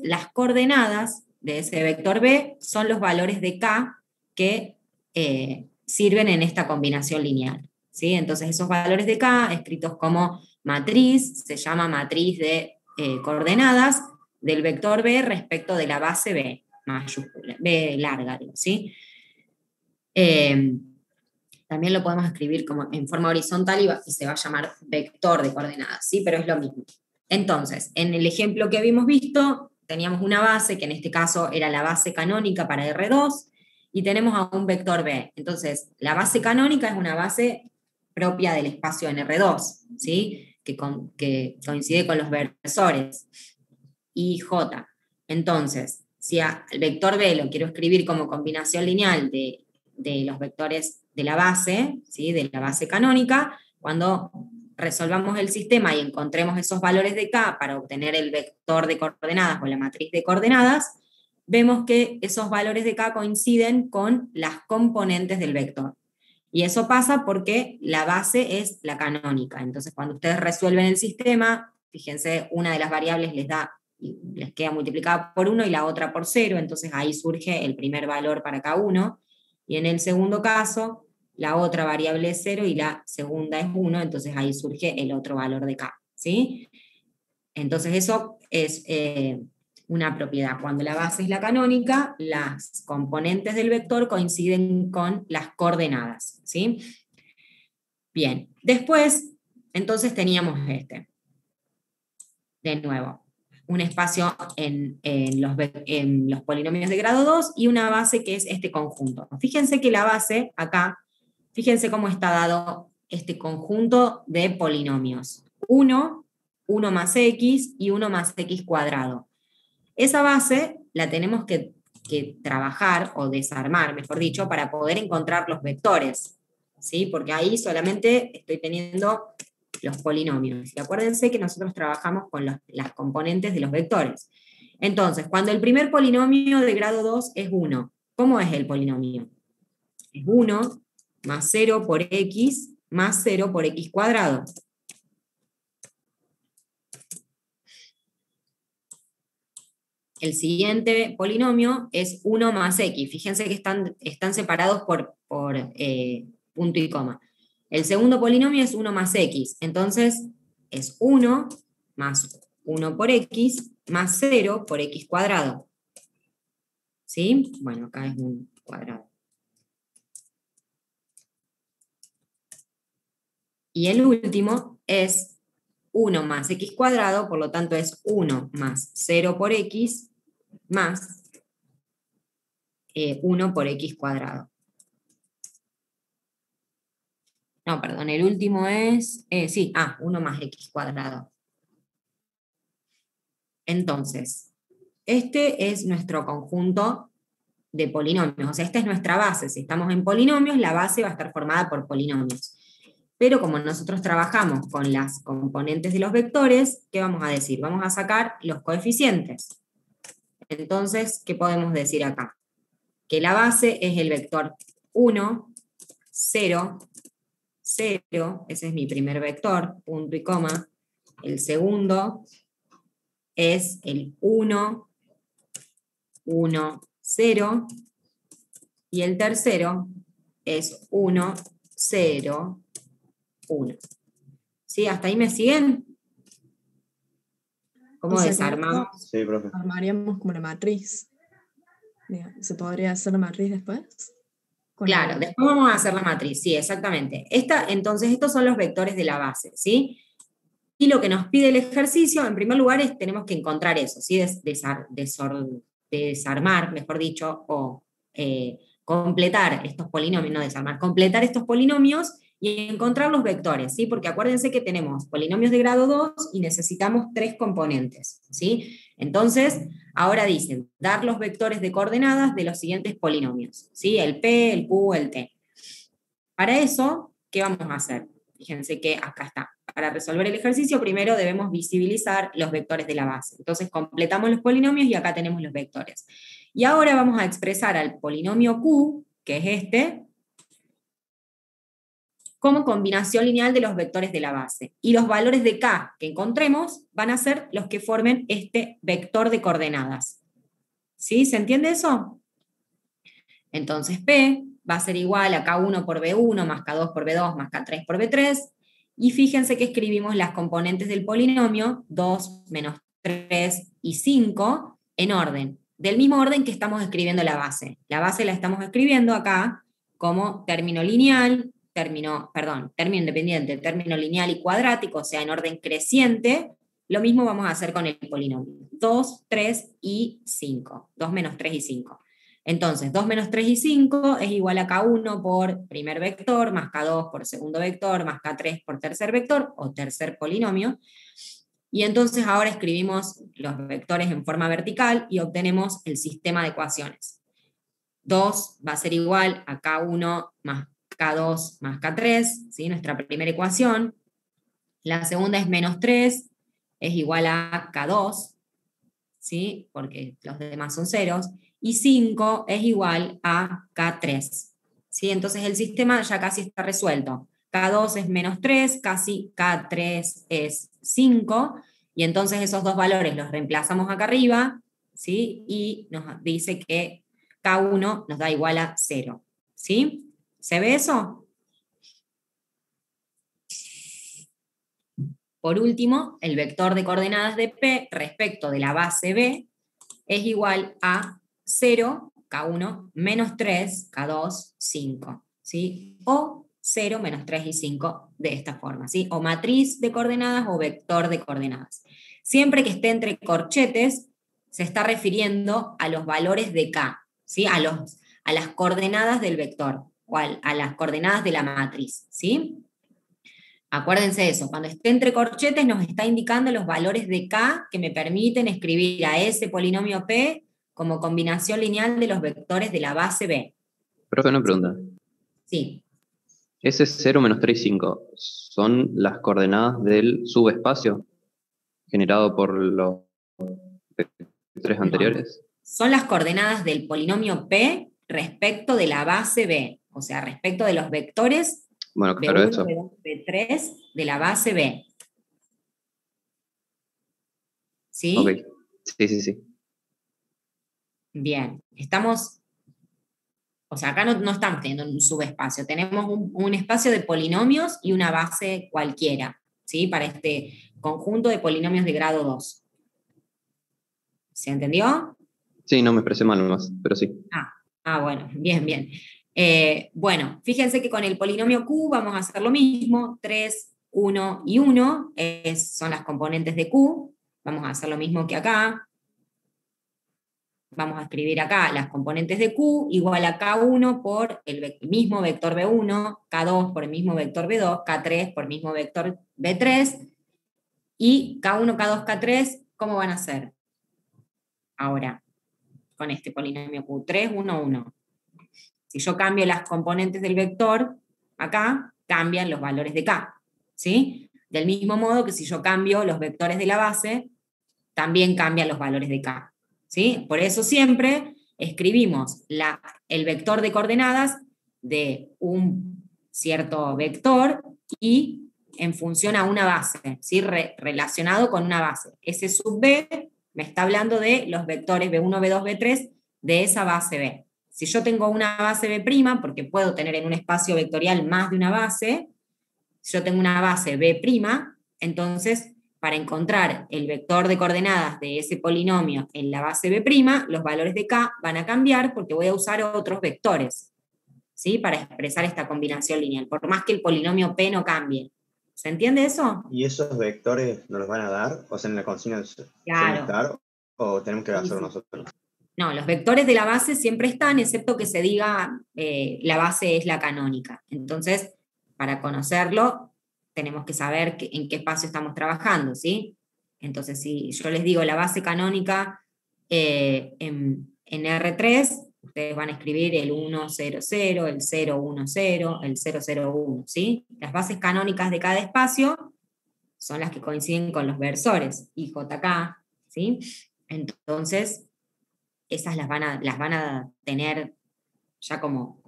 las coordenadas de ese vector B son los valores de K que sirven en esta combinación lineal, ¿sí? Entonces esos valores de K, escritos como matriz, se llama matriz de coordenadas del vector B respecto de la base B mayúscula, B larga, digo, ¿sí? También lo podemos escribir como en forma horizontal y se va a llamar vector de coordenadas, ¿sí? Pero es lo mismo. Entonces, en el ejemplo que habíamos visto, teníamos una base, que en este caso era la base canónica para R2, y tenemos a un vector B. Entonces, la base canónica es una base propia del espacio en R2, ¿sí? Que coincide con los versores I y J. Entonces, si el vector B lo quiero escribir como combinación lineal de los vectores de la base, ¿sí? De la base canónica, cuando resolvamos el sistema y encontremos esos valores de K para obtener el vector de coordenadas o la matriz de coordenadas, vemos que esos valores de K coinciden con las componentes del vector. Y eso pasa porque la base es la canónica. Entonces, cuando ustedes resuelven el sistema, fíjense, una de las variables les queda multiplicada por 1 y la otra por 0, entonces ahí surge el primer valor para K1, y en el segundo caso, la otra variable es 0 y la segunda es 1, entonces ahí surge el otro valor de K, ¿sí? Entonces eso es una propiedad. Cuando la base es la canónica, las componentes del vector coinciden con las coordenadas, ¿sí? Bien, después, entonces teníamos de nuevo, un espacio en los polinomios de grado 2 y una base que es este conjunto. Fíjense que la base, acá, fíjense cómo está dado este conjunto de polinomios. 1 más x y 1 más x cuadrado. Esa base la tenemos que trabajar, o desarmar, mejor dicho, para poder encontrar los vectores, ¿sí? Porque ahí solamente estoy teniendo los polinomios. Y acuérdense que nosotros trabajamos con las componentes de los vectores. Entonces, cuando el primer polinomio de grado 2 es 1, ¿cómo es el polinomio? Es 1 más 0 por x más 0 por x cuadrado. El siguiente polinomio es 1 más x. Fíjense que están separados por punto y coma. El segundo polinomio es 1 más x. Entonces es 1 más 1 por x más 0 por x cuadrado. ¿Sí? Bueno, acá es un cuadrado. Y el último es 1 más x cuadrado, por lo tanto es 1 más 0 por x más 1 por x cuadrado. No, perdón, el último es, 1 más x cuadrado. Entonces, este es nuestro conjunto de polinomios, o sea, esta es nuestra base. Si estamos en polinomios, la base va a estar formada por polinomios. Pero como nosotros trabajamos con las componentes de los vectores, ¿qué vamos a decir? Vamos a sacar los coeficientes. Entonces, ¿qué podemos decir acá? Que la base es el vector 1, 0, 0, ese es mi primer vector, punto y coma. El segundo es el 1, 1, 0. Y el tercero es 1, 0, 1. ¿Sí? ¿Hasta ahí me siguen? ¿Cómo desarmamos? Sí, profe. Armaríamos como la matriz. ¿Se podría hacer la matriz después? Claro, después vamos a hacer la matriz, sí, exactamente. Entonces, estos son los vectores de la base, ¿sí? Y lo que nos pide el ejercicio, en primer lugar, es tenemos que encontrar eso, ¿sí? Desarmar, mejor dicho, o completar estos polinomios, no desarmar, completar estos polinomios y encontrar los vectores, ¿sí? Porque acuérdense que tenemos polinomios de grado 2 y necesitamos 3 componentes, ¿sí? Entonces, ahora dicen, dar los vectores de coordenadas de los siguientes polinomios, ¿sí? El P, el Q, el T. Para eso, ¿qué vamos a hacer? Fíjense que acá está. Para resolver el ejercicio, primero debemos visibilizar los vectores de la base. Entonces, completamos los polinomios y acá tenemos los vectores. Y ahora vamos a expresar al polinomio Q, que es este, como combinación lineal de los vectores de la base. Y los valores de K que encontremos van a ser los que formen este vector de coordenadas. ¿Sí? ¿Se entiende eso? Entonces P va a ser igual a K1 por B1 más K2 por B2 más K3 por B3. Y fíjense que escribimos las componentes del polinomio 2, menos 3 y 5 en orden. Del mismo orden que estamos escribiendo la base. La base la estamos escribiendo acá como término lineal, término independiente, término lineal y cuadrático, o sea, en orden creciente. Lo mismo vamos a hacer con el polinomio. 2, 3 y 5. 2 menos 3 y 5. Entonces, 2 menos 3 y 5 es igual a K1 por primer vector, más K2 por segundo vector, más K3 por tercer vector, o tercer polinomio. Y entonces ahora escribimos los vectores en forma vertical y obtenemos el sistema de ecuaciones. 2 va a ser igual a K1 más K2 más K3, ¿sí? Nuestra primera ecuación. La segunda es menos 3, es igual a K2, ¿sí? Porque los demás son ceros. Y 5 es igual a K3. ¿Sí? Entonces el sistema ya casi está resuelto. K2 es menos 3, casi K3 es 5, y entonces esos dos valores los reemplazamos acá arriba, ¿sí? Y nos dice que K1 nos da igual a 0. ¿Sí? ¿Se ve eso? Por último, el vector de coordenadas de P respecto de la base B es igual a 0, K1, menos 3, K2, 5. ¿Sí? O 0, menos 3 y 5 de esta forma. ¿Sí? O matriz de coordenadas o vector de coordenadas. Siempre que esté entre corchetes, se está refiriendo a los valores de K, ¿sí? A las coordenadas del vector, o a las coordenadas de la matriz. ¿Sí? Acuérdense de eso, cuando esté entre corchetes nos está indicando los valores de K que me permiten escribir a ese polinomio P como combinación lineal de los vectores de la base B. Profe, una pregunta. Sí. ¿Ese 0, menos 3 y 5 son las coordenadas del subespacio generado por los vectores anteriores? Son las coordenadas del polinomio P respecto de la base B, o sea, respecto de los vectores Bueno, claro, B1, eso. B2, B3 de la base B. ¿Sí? Ok. Sí. Bien, estamos, o sea, acá no estamos teniendo un subespacio, tenemos un espacio de polinomios y una base cualquiera, ¿sí? Para este conjunto de polinomios de grado 2. ¿Se entendió? Sí, no me expresé mal nomás, pero sí. Bueno, bien. Bueno, fíjense que con el polinomio Q vamos a hacer lo mismo, 3, 1 y 1 son las componentes de Q, vamos a hacer lo mismo que acá. Vamos a escribir acá las componentes de Q igual a K1 por el mismo vector B1, K2 por el mismo vector B2, K3 por el mismo vector B3, y K1, K2, K3, ¿cómo van a ser? Ahora, con este polinomio Q, 3, 1, 1. Si yo cambio las componentes del vector, acá cambian los valores de K, ¿sí? Del mismo modo que si yo cambio los vectores de la base, también cambian los valores de K, ¿sí? Por eso siempre escribimos el vector de coordenadas de un cierto vector y en función a una base, ¿sí? Relacionado con una base. Ese sub B me está hablando de los vectores B1, B2, B3 de esa base B. Si yo tengo una base B', porque puedo tener en un espacio vectorial más de una base, si yo tengo una base B', entonces para encontrar el vector de coordenadas de ese polinomio en la base B', los valores de K van a cambiar porque voy a usar otros vectores, ¿sí? Para expresar esta combinación lineal, por más que el polinomio P no cambie. ¿Se entiende eso? ¿Y esos vectores nos los van a dar? O sea, en la consigna suelen estar, o tenemos que hacerlo nosotros. No, los vectores de la base siempre están, excepto que se diga la base es la canónica. Entonces, para conocerlo, tenemos que saber en qué espacio estamos trabajando, ¿sí? Entonces, si yo les digo la base canónica en R3, ustedes van a escribir el 1, 0, 0, el 0, 1, 0, el 0, 0, 1, ¿sí? Las bases canónicas de cada espacio son las que coinciden con los versores, IJK, ¿sí? Entonces, esas las van a tener ya como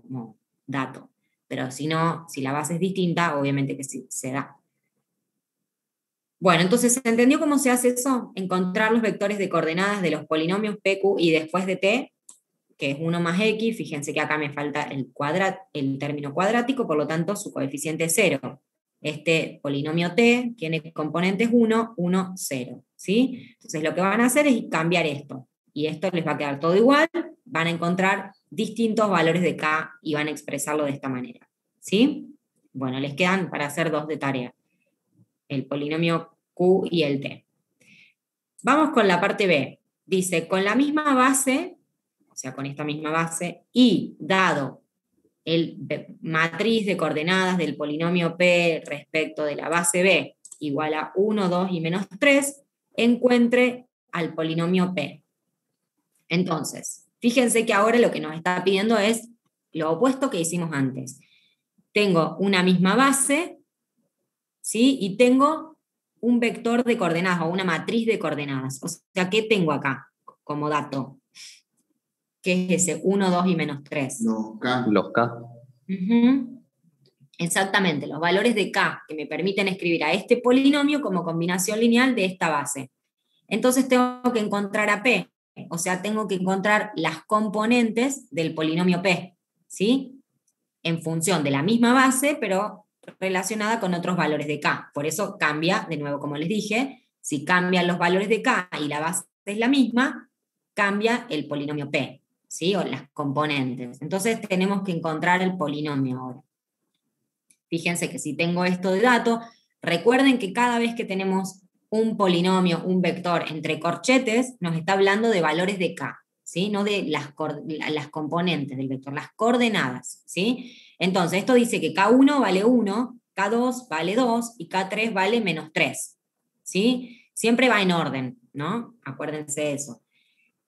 dato. pero si no, si la base es distinta, obviamente que sí se da. Bueno, entonces, ¿se entendió cómo se hace eso? Encontrar los vectores de coordenadas de los polinomios P, Q y después de T, que es 1 más X, fíjense que acá me falta el término cuadrático, por lo tanto su coeficiente es 0. Este polinomio T tiene componentes 1, 1, 0, ¿sí? Entonces lo que van a hacer es cambiar esto, y esto les va a quedar todo igual, van a encontrar distintos valores de K y van a expresarlo de esta manera, ¿sí? Bueno, les quedan para hacer 2 de tarea, el polinomio Q y el T. Vamos con la parte B. Dice, con la misma base, o sea, con esta misma base, y dado el matriz de coordenadas del polinomio P respecto de la base B igual a 1, 2 y menos 3, encuentre al polinomio P. Entonces, fíjense que ahora lo que nos está pidiendo es lo opuesto que hicimos antes. Tengo una misma base, ¿sí? Y tengo un vector de coordenadas o una matriz de coordenadas. O sea, ¿qué tengo acá como dato? ¿Qué es ese? 1, 2 y menos 3. Los K. Los K. Exactamente, los valores de K que me permiten escribir a este polinomio como combinación lineal de esta base. Entonces tengo que encontrar a P, o sea, tengo que encontrar las componentes del polinomio P, ¿sí? En función de la misma base, pero relacionada con otros valores de K. Por eso cambia, de nuevo, como les dije, si cambian los valores de K y la base es la misma, cambia el polinomio P, ¿sí? O las componentes. Entonces tenemos que encontrar el polinomio ahora. Fíjense que si tengo esto de dato, recuerden que cada vez que tenemos un polinomio, un vector entre corchetes, nos está hablando de valores de K, ¿sí? No de las componentes del vector, las coordenadas, ¿sí? Entonces, esto dice que K1 vale 1, K2 vale 2 y K3 vale menos 3, ¿sí? Siempre va en orden, ¿no? Acuérdense de eso.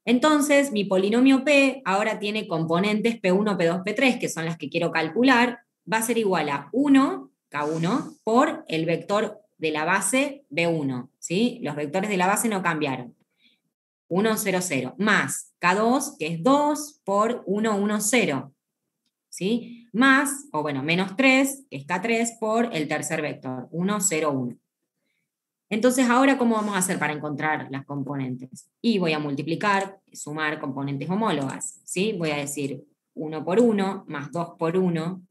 Entonces, mi polinomio P ahora tiene componentes P1, P2, P3, que son las que quiero calcular, va a ser igual a 1, K1, por el vector de la base B1, ¿sí? Los vectores de la base no cambiaron. 1, 0, 0, más K2, que es 2, por 1, 1, 0, ¿sí? Más, o bueno, menos 3, que es K3, por el tercer vector, 1, 0, 1. Entonces, ahora, ¿cómo vamos a hacer para encontrar las componentes? Y voy a multiplicar, sumar componentes homólogas, ¿sí? Voy a decir 1 por 1, más 2 por 1,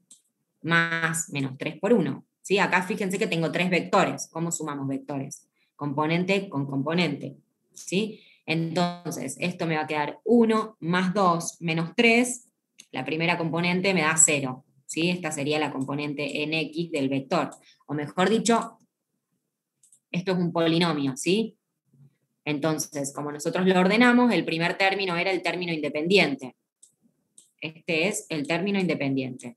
más menos 3 por 1. ¿Sí? Acá fíjense que tengo 3 vectores. ¿Cómo sumamos vectores? Componente con componente, ¿sí? Entonces, esto me va a quedar 1 más 2 menos 3. La primera componente me da 0, ¿sí? Esta sería la componente en X del vector. O mejor dicho, esto es un polinomio, ¿sí? Entonces, como nosotros lo ordenamos, el primer término era el término independiente. Este es el término independiente.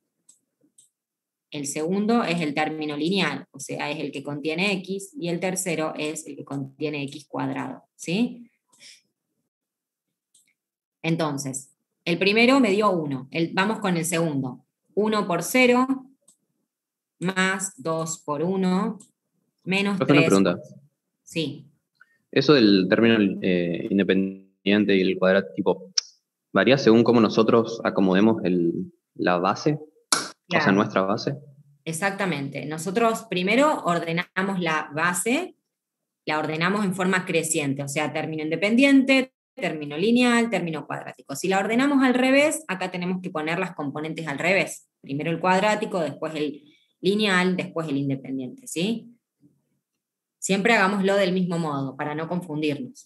El segundo es el término lineal, o sea, es el que contiene x, y el tercero es el que contiene x cuadrado, ¿sí? Entonces, el primero me dio 1, vamos con el segundo. 1 por 0, más 2 por 1, menos 3. Una pregunta. Sí. Eso del término independiente y el cuadrado, tipo, ¿varía según cómo nosotros acomodemos la base? Claro. O sea, nuestra base. Exactamente. Nosotros primero ordenamos la base, la ordenamos en forma creciente, o sea, término independiente, término lineal, término cuadrático. Si la ordenamos al revés, acá tenemos que poner las componentes al revés. Primero el cuadrático, después el lineal, después el independiente, ¿sí? Siempre hagámoslo del mismo modo, para no confundirnos.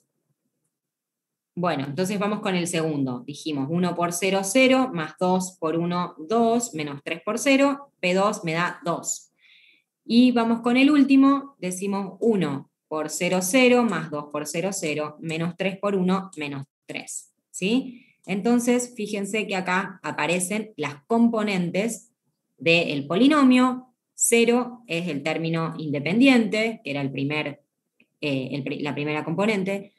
Bueno, entonces vamos con el segundo. Dijimos 1 por 0, 0, más 2 por 1, 2, menos 3 por 0, P2 me da 2. Y vamos con el último, decimos 1 por 0, 0, más 2 por 0, 0, menos 3 por 1, menos 3. ¿Sí? Entonces, fíjense que acá aparecen las componentes del polinomio. 0 es el término independiente, que era la primera componente.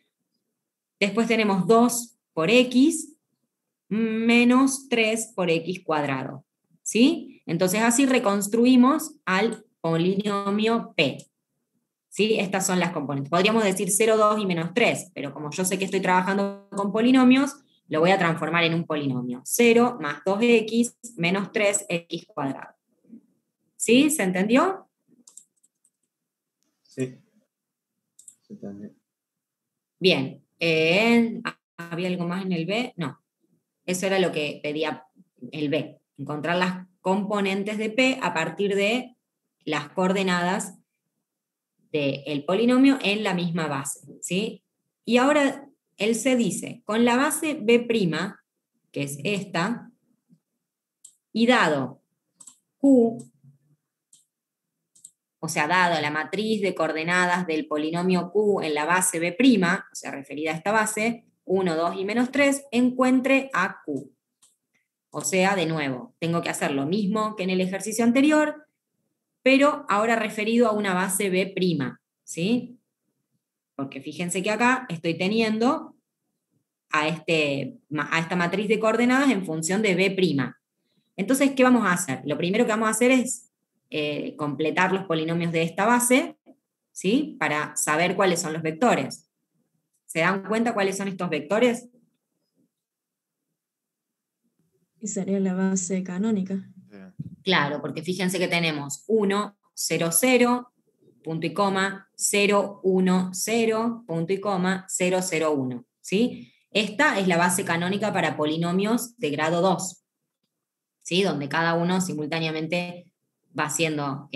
Después tenemos 2 por x menos 3 por x cuadrado. ¿Sí? Entonces así reconstruimos al polinomio P. ¿Sí? Estas son las componentes. Podríamos decir 0, 2 y menos 3, pero como yo sé que estoy trabajando con polinomios, lo voy a transformar en un polinomio. 0 más 2x menos 3x cuadrado. ¿Sí? ¿Se entendió? Sí. Se entendió. Bien. ¿Había algo más en el B? No. Eso era lo que pedía el B. Encontrar las componentes de P a partir de las coordenadas del polinomio en la misma base. ¿Sí? Y ahora el C dice, con la base B', que es esta, y dado Q, o sea, dado la matriz de coordenadas del polinomio Q en la base B', o sea, referida a esta base, 1, 2 y menos 3, encuentre a Q. O sea, de nuevo, tengo que hacer lo mismo que en el ejercicio anterior, pero ahora referido a una base B', ¿sí? Porque fíjense que acá estoy teniendo a esta matriz de coordenadas en función de B'. Entonces, ¿qué vamos a hacer? Lo primero que vamos a hacer es completar los polinomios de esta base, ¿sí? Para saber cuáles son los vectores. ¿Se dan cuenta cuáles son estos vectores? Y sería la base canónica. Claro, porque fíjense que tenemos 1, 0, 0, punto y coma, 0, 1, 0, punto y coma, 0, 0, 1. ¿Sí? Esta es la base canónica para polinomios de grado 2, ¿sí? Donde cada uno simultáneamente va siendo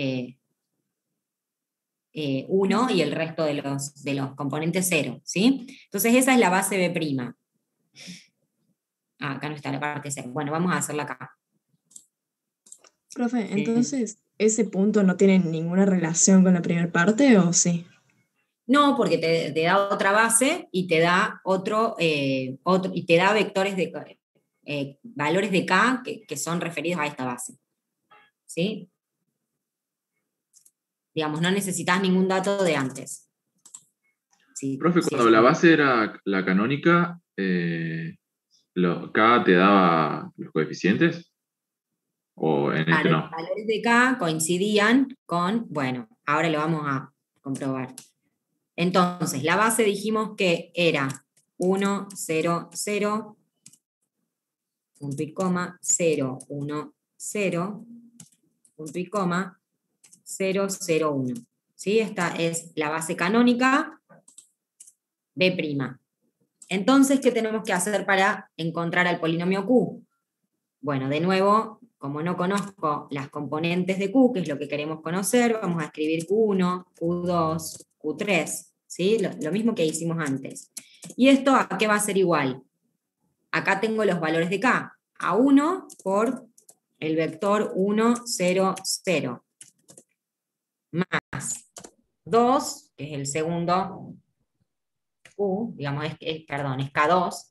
1 y el resto de los componentes 0. ¿Sí? Entonces esa es la base B'. Acá no está la parte 0. Bueno, vamos a hacerla acá. Profe, entonces, ¿ese punto no tiene ninguna relación con la primera parte o sí? No, porque te da otra base y te da y te da vectores de valores de K que son referidos a esta base. ¿Sí? Digamos, no necesitas ningún dato de antes. Sí, Profe, sí, cuando la base era la canónica, ¿K te daba los coeficientes? ¿O en este claro, no? los valores de K coincidían con, bueno, ahora lo vamos a comprobar. Entonces, la base dijimos que era 1, 0, 0, punto y coma, 0, 1, 0, punto y coma, 0, 0, 1. ¿Sí? Esta es la base canónica B'. Entonces, ¿qué tenemos que hacer para encontrar al polinomio Q? Bueno, de nuevo, como no conozco las componentes de Q, que es lo que queremos conocer, vamos a escribir Q1, Q2, Q3, ¿sí? Lo mismo que hicimos antes. ¿Y esto a qué va a ser igual? Acá tengo los valores de K, a 1 por el vector 1, 0, 0, más 2, que es el segundo Q, digamos, perdón, es K2,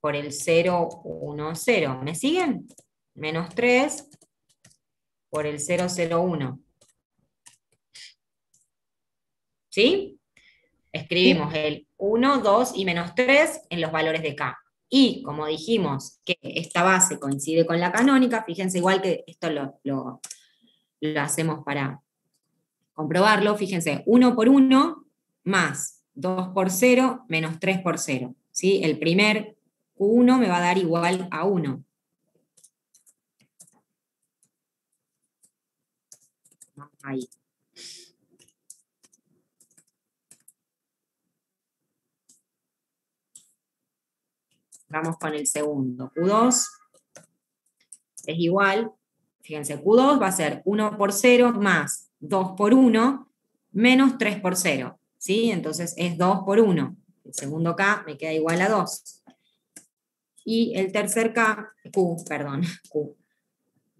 por el 0, 1, 0. ¿Me siguen? Menos 3 por el 0, 0, 1. ¿Sí? Escribimos el 1, 2 y menos 3 en los valores de K. Y como dijimos que esta base coincide con la canónica, fíjense igual que esto lo hacemos para comprobarlo, fíjense, 1 por 1 más 2 por 0 menos 3 por 0. ¿Sí? El primer Q1 me va a dar igual a 1. Ahí. Vamos con el segundo. Q2 es igual, fíjense, Q2 va a ser 1 por 0 más 2 por 1 menos 3 por 0. ¿Sí? Entonces es 2 por 1. El segundo K me queda igual a 2. Y el tercer Q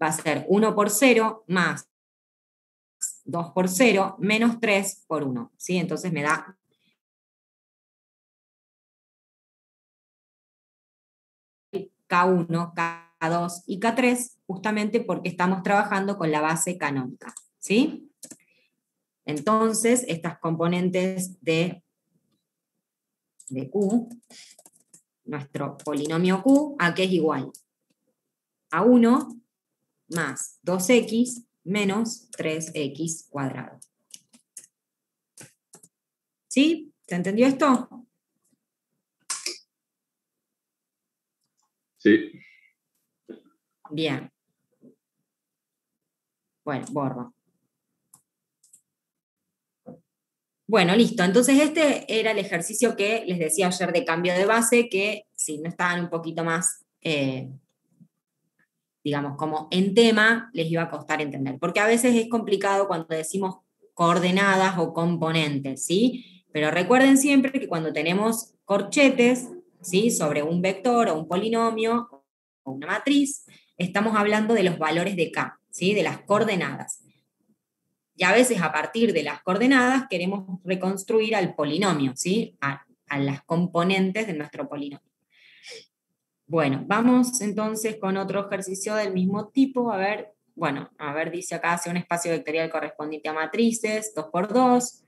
va a ser 1 por 0 más 2 por 0 menos 3 por 1. ¿Sí? Entonces me da K1, K2 y K3, justamente porque estamos trabajando con la base canónica. ¿Sí? Entonces, estas componentes de Q, nuestro polinomio Q, ¿a qué es igual? A 1 más 2x menos 3x cuadrado. ¿Sí? ¿Se entendió esto? Sí. Bien. Bueno, borro. Bueno, listo. Entonces este era el ejercicio que les decía ayer de cambio de base, que si no estaban un poquito más, digamos, como en tema, les iba a costar entender. Porque a veces es complicado cuando decimos coordenadas o componentes, ¿sí? Pero recuerden siempre que cuando tenemos corchetes, ¿sí? Sobre un vector o un polinomio o una matriz, estamos hablando de los valores de K, ¿sí? De las coordenadas. Y a veces a partir de las coordenadas queremos reconstruir al polinomio, ¿sí? A las componentes de nuestro polinomio. Bueno, vamos entonces con otro ejercicio del mismo tipo. A ver, bueno, a ver, dice acá, hace un espacio vectorial correspondiente a matrices, 2×2,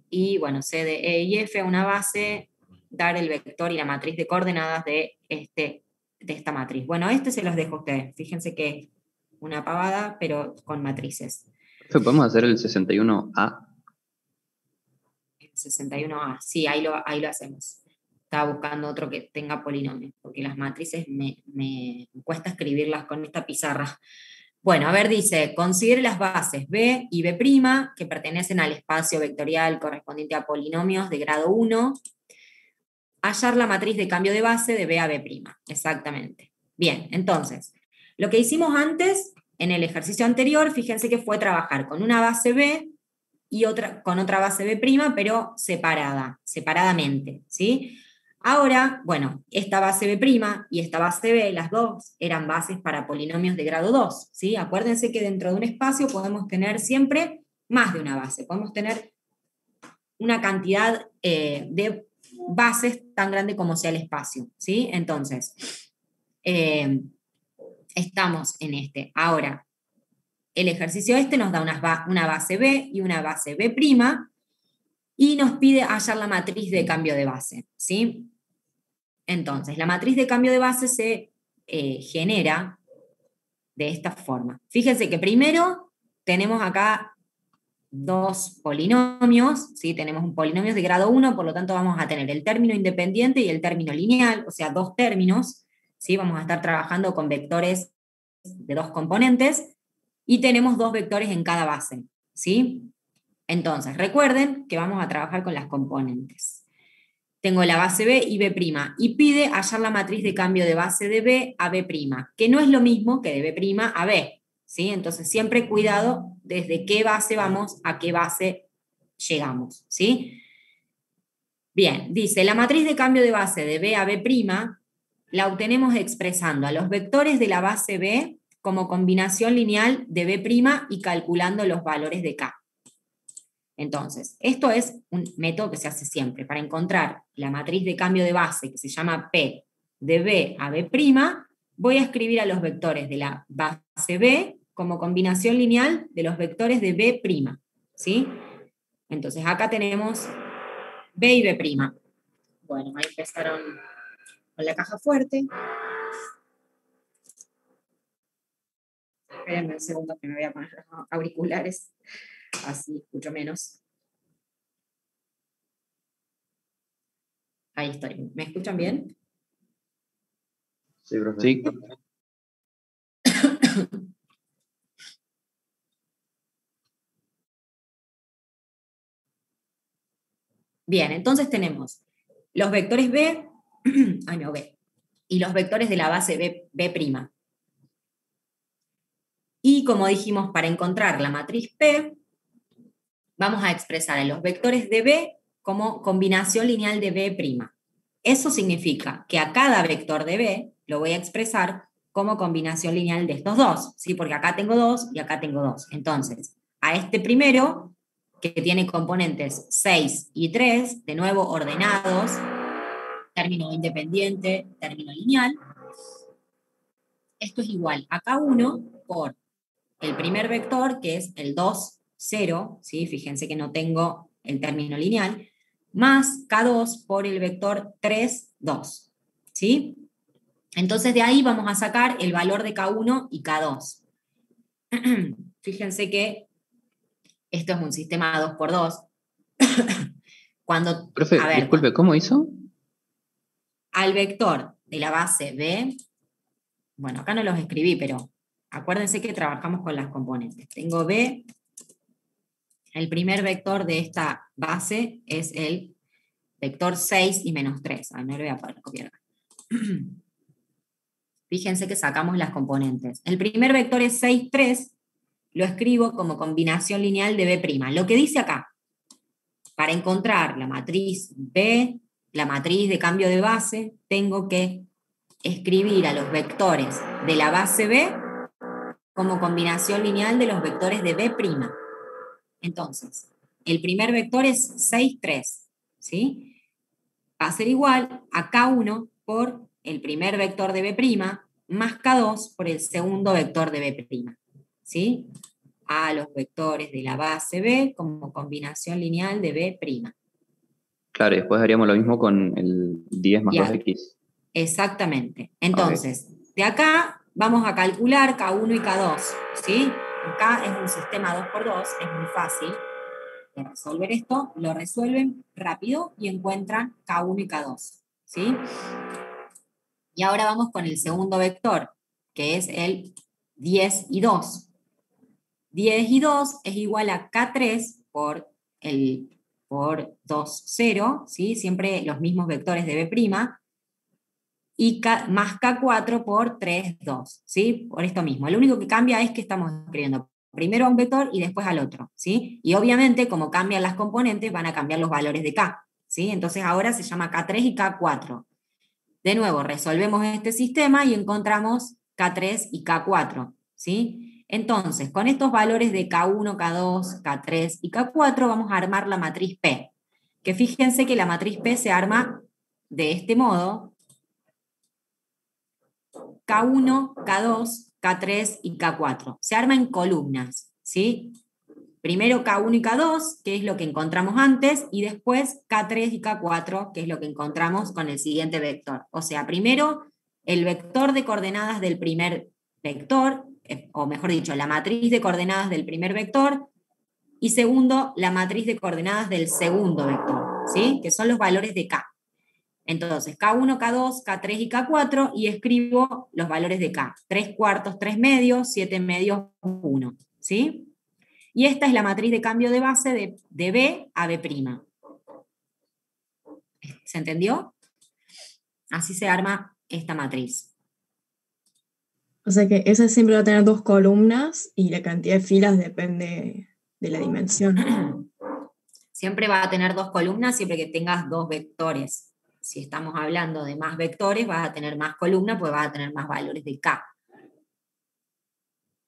y bueno, C de E y F, una base, dar el vector y la matriz de coordenadas de esta matriz. Bueno, se los dejo a ustedes. Fíjense que es una pavada, pero con matrices. ¿Podemos hacer el 61A? El 61A, sí, ahí lo hacemos. Estaba busc'ando otro que tenga polinomios, porque las matrices me cuesta escribirlas con esta pizarra. Bueno, a ver, dice, considere las bases B y B' que pertenecen al espacio vectorial correspondiente a polinomios de grado 1. Hallar la matriz de cambio de base de B a B'. Exactamente. Bien, entonces, lo que hicimos antes, en el ejercicio anterior, fíjense que fue trabajar con una base B y con otra base B', pero separadamente, ¿sí? Ahora, bueno, esta base B' y esta base B, las dos eran bases para polinomios de grado 2, ¿sí? Acuérdense que dentro de un espacio podemos tener siempre más de una base, podemos tener una cantidad de bases tan grande como sea el espacio, ¿sí? Entonces, estamos en este. Ahora, el ejercicio nos da una base B y una base B', y nos pide hallar la matriz de cambio de base, ¿sí? Entonces, la matriz de cambio de base se genera de esta forma. Fíjense que primero tenemos acá dos polinomios, ¿sí? Tenemos un polinomio de grado 1, por lo tanto vamos a tener el término independiente y el término lineal, o sea, dos términos, ¿sí? Vamos a estar trabajando con vectores de dos componentes, y tenemos dos vectores en cada base, ¿sí? Entonces, recuerden que vamos a trabajar con las componentes. Tengo la base B y B', y pide hallar la matriz de cambio de base de B a B', que no es lo mismo que de B' a B, ¿sí? Entonces, siempre cuidado desde qué base vamos a qué base llegamos, ¿sí? Bien, dice, la matriz de cambio de base de B a B' la obtenemos expresando a los vectores de la base B como combinación lineal de B' y calculando los valores de K. Entonces, esto es un método que se hace siempre. Para encontrar la matriz de cambio de base, que se llama P, de B a B', voy a escribir a los vectores de la base B como combinación lineal de los vectores de B', ¿sí? Entonces, acá tenemos B y B'. Bueno, ahí empezaron con la caja fuerte. Espérenme un segundo que me voy a poner los auriculares, así escucho menos. Ahí estoy. ¿Me escuchan bien? Sí, profe. Sí. Bien, entonces tenemos los vectores B, B, y los vectores de la base B'. Y como dijimos, para encontrar la matriz P, vamos a expresar a los vectores de B como combinación lineal de B'. Eso significa que a cada vector de B lo voy a expresar como combinación lineal de estos dos, ¿sí? Porque acá tengo 2 y acá tengo 2. Entonces, a este primero, que tiene componentes 6 y 3, de nuevo ordenados, término independiente, término lineal, esto es igual a K1 por el primer vector, que es el 2, 0, ¿sí? Fíjense que no tengo el término lineal, más K2 por el vector 3, 2, ¿sí? Entonces de ahí vamos a sacar el valor de K1 y K2. Fíjense que esto es un sistema 2×2. Cuando, Profe, disculpe, ¿cómo hizo? Al vector de la base B, bueno, acá no los escribí, pero Acuérdense que trabajamos con las componentes. Tengo B, el primer vector de esta base es el vector 6 y menos 3. Ay, no lo voy a poder copiar acá. Fíjense que sacamos las componentes. El primer vector es 6, 3, lo escribo como combinación lineal de B'. Lo que dice acá, para encontrar la matriz B, la matriz de cambio de base, tengo que escribir a los vectores de la base B como combinación lineal de los vectores de B'. Entonces, el primer vector es 6, 3, ¿sí? Va a ser igual a K1 por el primer vector de B' más K2 por el segundo vector de B', ¿sí? A los vectores de la base B como combinación lineal de B'. Claro, y después haríamos lo mismo con el 10 más Ya. 2x. Exactamente. Entonces, de acá vamos a calcular K1 y K2, ¿sí? Acá es un sistema 2×2, es muy fácil de resolver esto, lo resuelven rápido y encuentran K1 y K2, ¿sí? Y ahora vamos con el segundo vector, que es el 10 y 2. 10 y 2 es igual a K3 por 2, 0, ¿sí? Siempre los mismos vectores de B', y más K4 por 3, 2, ¿sí? Por esto mismo. Lo único que cambia es que estamos escribiendo primero a un vector y después al otro, ¿sí? Y obviamente, como cambian las componentes, van a cambiar los valores de K, ¿sí? Entonces ahora se llama K3 y K4. De nuevo, resolvemos este sistema y encontramos K3 y K4, ¿sí? Entonces, con estos valores de K1, K2, K3 y K4 vamos a armar la matriz P. Que fíjense que la matriz P se arma de este modo: K1, K2, K3 y K4. Se arma en columnas, ¿sí? Primero K1 y K2, que es lo que encontramos antes, y después K3 y K4, que es lo que encontramos con el siguiente vector. O sea, primero el vector de coordenadas del primer vector, o mejor dicho, la matriz de coordenadas del primer vector, y segundo, la matriz de coordenadas del segundo vector, ¿sí? Que son los valores de K. Entonces, K1, K2, K3 y K4, y escribo los valores de K. 3/4, 3 medios, 7 medios, 1, ¿sí? Y esta es la matriz de cambio de base de B a B'. ¿Se entendió? Así se arma esta matriz. O sea que esa siempre va a tener 2 columnas y la cantidad de filas depende de la dimensión. Siempre va a tener 2 columnas siempre que tengas 2 vectores. Si estamos hablando de más vectores, vas a tener más columnas, pues vas a tener más valores de K.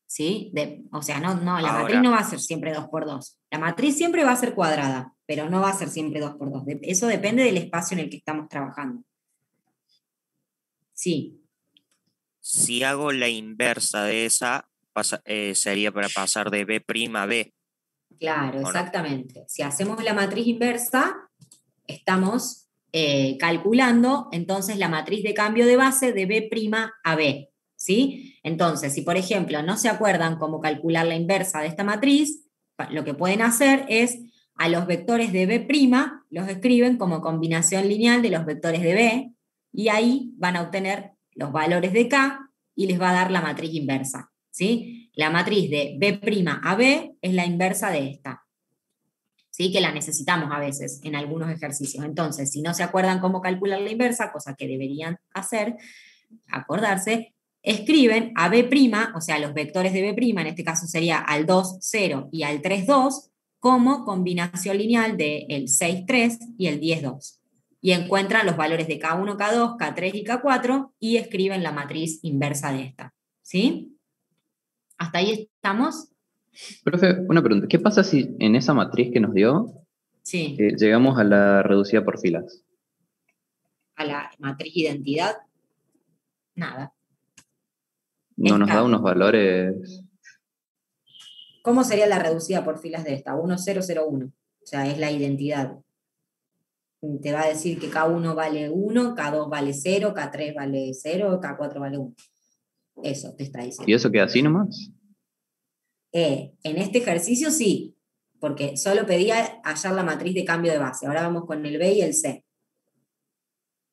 ¿Sí? O sea, la matriz no va a ser siempre 2×2. La matriz siempre va a ser cuadrada, pero no va a ser siempre 2×2. Eso depende del espacio en el que estamos trabajando. Sí. Si hago la inversa de esa, sería para pasar de B' a B. Claro, exactamente. Si hacemos la matriz inversa, estamos calculando entonces la matriz de cambio de base de B' a B, ¿sí? Entonces, si por ejemplo no se acuerdan cómo calcular la inversa de esta matriz, lo que pueden hacer es a los vectores de B' los escriben como combinación lineal de los vectores de B, y ahí van a obtener los valores de K y les va a dar la matriz inversa, ¿sí? La matriz de B' a B es la inversa de esta, ¿sí? Que la necesitamos a veces en algunos ejercicios. Entonces, si no se acuerdan cómo calcular la inversa, cosa que deberían hacer, acordarse, escriben a B', o sea, los vectores de B', en este caso sería al 2, 0 y al 3, 2, como combinación lineal del 6, 3 y el 10, 2. Y encuentran los valores de K1, K2, K3 y K4 y escriben la matriz inversa de esta, ¿sí? ¿Hasta ahí estamos? Profe, una pregunta. ¿Qué pasa si en esa matriz que nos dio Sí. Llegamos a la reducida por filas? A la matriz identidad, nada. No nos da unos valores. ¿Cómo sería la reducida por filas de esta? 1, 0, 0, 1. O sea, es la identidad. Te va a decir que K1 vale 1, K2 vale 0, K3 vale 0, K4 vale 1. Eso te está diciendo. ¿Y eso queda así nomás? En este ejercicio sí, porque solo pedía hallar la matriz de cambio de base. Ahora vamos con el B y el C.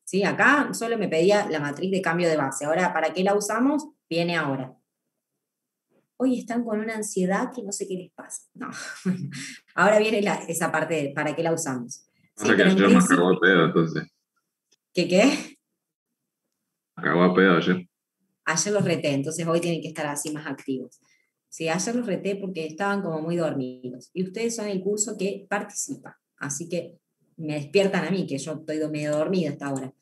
¿Sí? Acá solo me pedía la matriz de cambio de base. Ahora, ¿para qué la usamos? Viene ahora. hoy están con una ansiedad que no sé qué les pasa. No, ahora viene esa parte de para qué la usamos. O sea que ayer nos cagó a pedo, entonces. ¿Qué? Cagó a pedo ayer. Ayer los reté, entonces hoy tienen que estar así más activos. Sí, ayer los reté porque estaban como muy dormidos. Y ustedes son el curso que participa. Así que me despiertan a mí, que yo estoy medio dormida hasta ahora.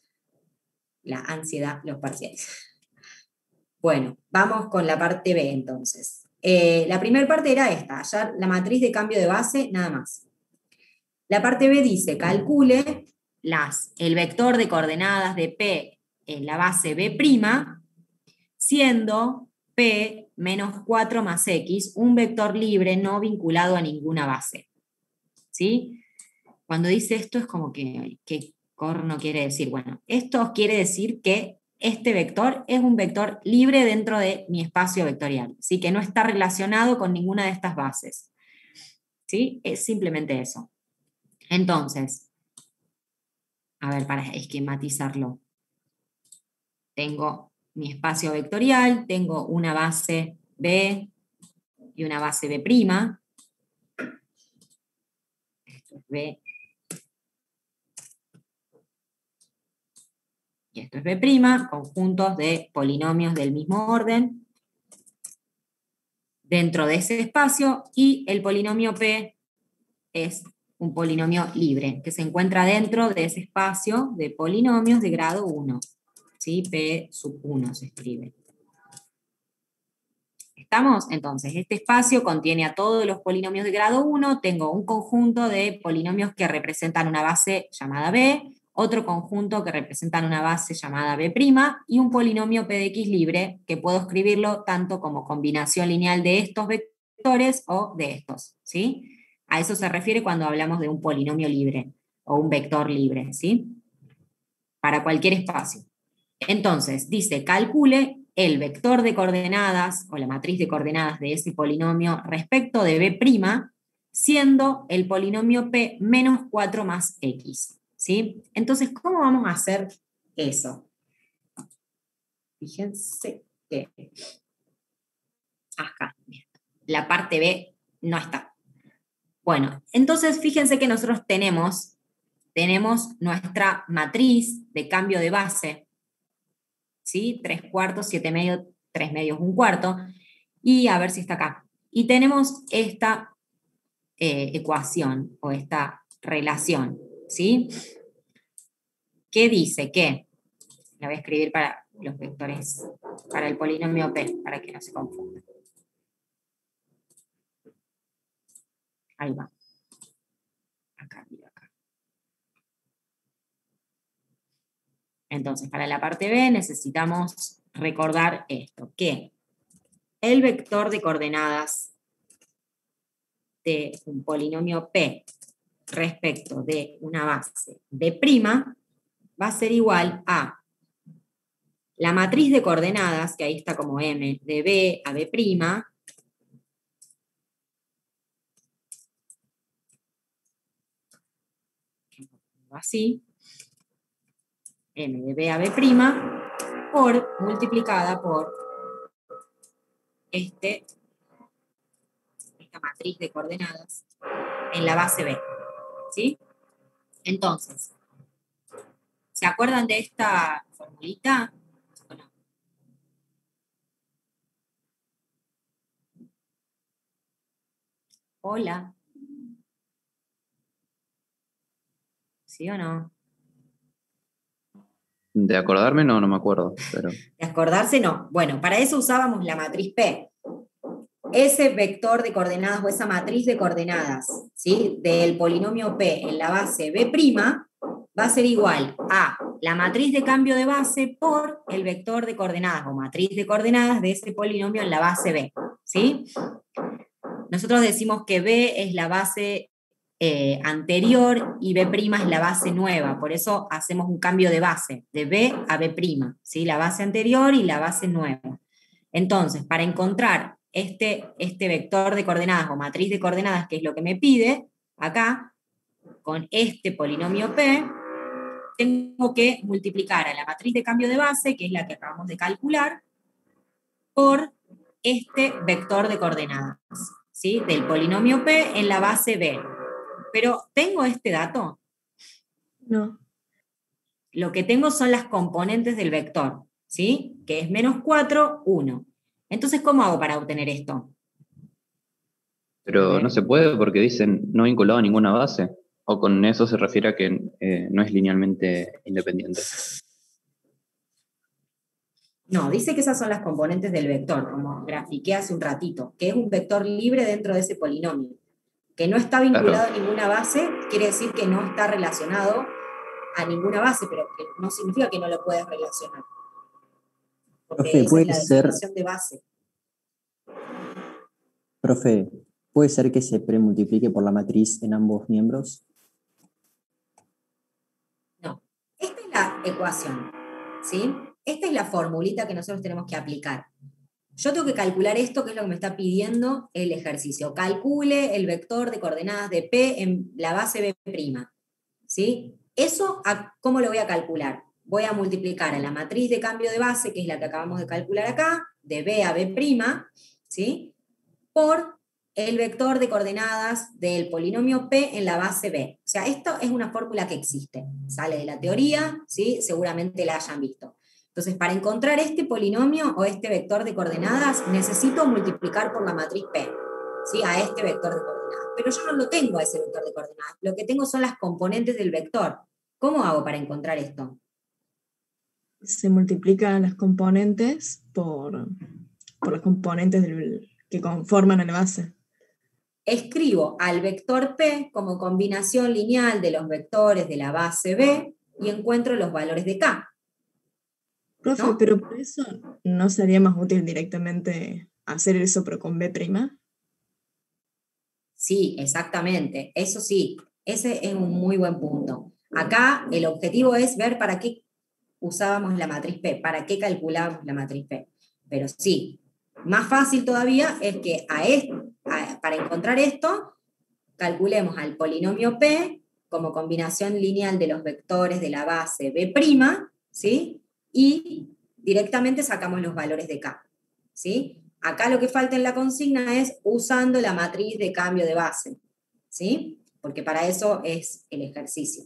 La ansiedad, los parciales. Bueno, vamos con la parte B entonces. La primera parte era esta, hallar la matriz de cambio de base, nada más. La parte B dice, calcule el vector de coordenadas de P en la base B', siendo P menos 4 más X un vector libre no vinculado a ninguna base. ¿Sí? Cuando dice esto es como que, ¿qué corno quiere decir? Bueno, esto quiere decir que este vector es un vector libre dentro de mi espacio vectorial, ¿sí? Que no está relacionado con ninguna de estas bases. ¿Sí? Es simplemente eso. Entonces, a ver, para esquematizarlo. Tengo mi espacio vectorial, tengo una base B y una base B'. Esto es B. Y esto es B', conjuntos de polinomios del mismo orden dentro de ese espacio, y el polinomio P es un polinomio libre, que se encuentra dentro de ese espacio de polinomios de grado 1. ¿Sí? P sub 1 se escribe. ¿Estamos? Entonces, este espacio contiene a todos los polinomios de grado 1, tengo un conjunto de polinomios que representan una base llamada B, otro conjunto que representan una base llamada B', y un polinomio P de X libre, que puedo escribirlo tanto como combinación lineal de estos vectores o de estos, ¿sí? A eso se refiere cuando hablamos de un polinomio libre, o un vector libre, ¿sí? Para cualquier espacio. Entonces, dice, calcule el vector de coordenadas, o la matriz de coordenadas de ese polinomio respecto de B', siendo el polinomio P menos 4 más X. ¿Sí? Entonces, ¿cómo vamos a hacer eso? Fíjense que acá, la parte B no está. Bueno, entonces fíjense que nosotros tenemos nuestra matriz de cambio de base, ¿sí? 3/4, 7/2, 3/2, 1/4, y a ver si está acá. Y tenemos esta ecuación, o esta relación, ¿sí? Que dice que, la voy a escribir para los vectores, para el polinomio P, para que no se confunda. Ahí va. Acá, y acá. Entonces, para la parte B necesitamos recordar esto, que el vector de coordenadas de un polinomio P respecto de una base B' va a ser igual a la matriz de coordenadas, que ahí está como M, de B a B', así, M de B a B', multiplicada por esta matriz de coordenadas en la base B. ¿Sí? Entonces, ¿se acuerdan de esta formulita? Bueno. Hola. ¿Sí o no? De acordarme no me acuerdo. Pero... De acordarse no. Bueno, para eso usábamos la matriz P. Ese vector de coordenadas o esa matriz de coordenadas, ¿sí? Del polinomio P en la base B' va a ser igual a la matriz de cambio de base por el vector de coordenadas o matriz de coordenadas de ese polinomio en la base B. ¿Sí? Nosotros decimos que B es la base anterior y B' es la base nueva, por eso hacemos un cambio de base, de B a B', ¿sí? La base anterior y la base nueva. Entonces, para encontrar este vector de coordenadas o matriz de coordenadas, que es lo que me pide acá, con este polinomio P, tengo que multiplicar a la matriz de cambio de base, que es la que acabamos de calcular, por este vector de coordenadas, ¿sí? Del polinomio P en la base B. Pero, ¿tengo este dato? No. Lo que tengo son las componentes del vector, ¿sí? Que es -4, 1. Entonces, ¿cómo hago para obtener esto? Pero no se puede porque dicen no vinculado a ninguna base. O con eso se refiere a que no es linealmente independiente. No, dice que esas son las componentes del vector, como grafiqué hace un ratito, que es un vector libre dentro de ese polinomio. Que no está vinculado a ninguna base, quiere decir que no está relacionado a ninguna base, pero que no significa que no lo puedes relacionar. Porque Profe, esa puede es la ser, definición de base. profe, ¿puede ser que se premultiplique por la matriz en ambos miembros? No, esta es la ecuación, ¿sí? Esta es la formulita que nosotros tenemos que aplicar. Yo tengo que calcular esto, que es lo que me está pidiendo el ejercicio. Calcule el vector de coordenadas de P en la base B', ¿sí? Eso, ¿cómo lo voy a calcular? Voy a multiplicar a la matriz de cambio de base, que es la que acabamos de calcular acá, de B a B', ¿sí? Por el vector de coordenadas del polinomio P en la base B. O sea, esto es una fórmula que existe, sale de la teoría, ¿sí? Seguramente la hayan visto. Entonces, para encontrar este polinomio o este vector de coordenadas, necesito multiplicar por la matriz P, ¿sí? A este vector de coordenadas. Pero yo no lo tengo a ese vector de coordenadas, lo que tengo son las componentes del vector. ¿Cómo hago para encontrar esto? Se multiplican las componentes por las componentes que conforman a la base. Escribo al vector P como combinación lineal de los vectores de la base B y encuentro los valores de K. Profe, ¿no? pero por eso ¿no sería más útil directamente hacer eso pero con B'? Sí, exactamente. Eso sí, ese es un muy buen punto. Acá el objetivo es ver para qué usábamos la matriz P, para qué calculábamos la matriz P. Pero sí, más fácil todavía es que para encontrar esto, calculemos al polinomio P como combinación lineal de los vectores de la base B', ¿sí? Y directamente sacamos los valores de K, ¿sí? Acá lo que falta en la consigna es usando la matriz de cambio de base, ¿sí? Porque para eso es el ejercicio.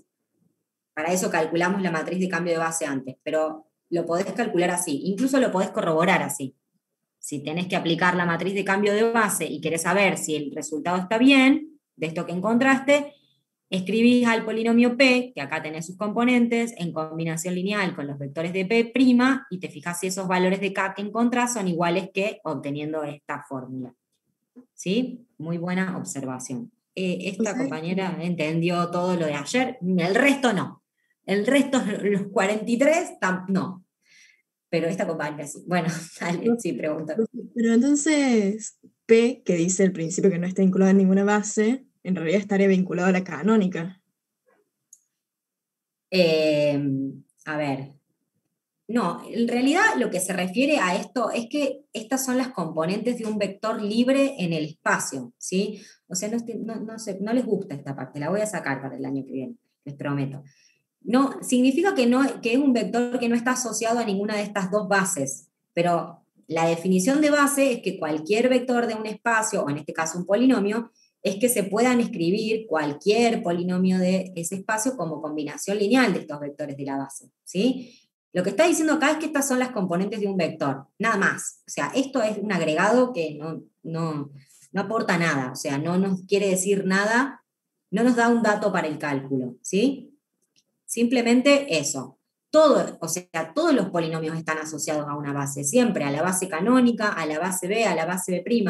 Para eso calculamos la matriz de cambio de base antes, pero lo podés calcular así, incluso lo podés corroborar así. Si tenés que aplicar la matriz de cambio de base y querés saber si el resultado está bien, de esto que encontraste, escribís al polinomio P, que acá tenés sus componentes, en combinación lineal con los vectores de P', y te fijas si esos valores de K que encontrás son iguales que obteniendo esta fórmula. ¿Sí? Muy buena observación. Esta compañera entendió todo lo de ayer, el resto no. El resto, los 43, no. Pero esta compañera sí. Bueno, dale, sí, pregunta. Pero entonces, P, que dice al principio que no está vinculado a ninguna base, en realidad estaría vinculado a la canónica. A ver. No, en realidad lo que se refiere a esto es que estas son las componentes de un vector libre en el espacio, ¿sí? O sea, no les gusta esta parte, la voy a sacar para el año que viene, les prometo. No, significa que es un vector que no está asociado a ninguna de estas dos bases, pero la definición de base es que cualquier vector de un espacio, o en este caso un polinomio, es que se puedan escribir cualquier polinomio de ese espacio como combinación lineal de estos vectores de la base, ¿sí? Lo que está diciendo acá es que estas son las componentes de un vector, nada más. O sea, esto es un agregado que no aporta nada, o sea, no nos quiere decir nada, no nos da un dato para el cálculo, ¿sí? Simplemente eso. O sea, todos los polinomios están asociados a una base, siempre a la base canónica, a la base B, a la base B'.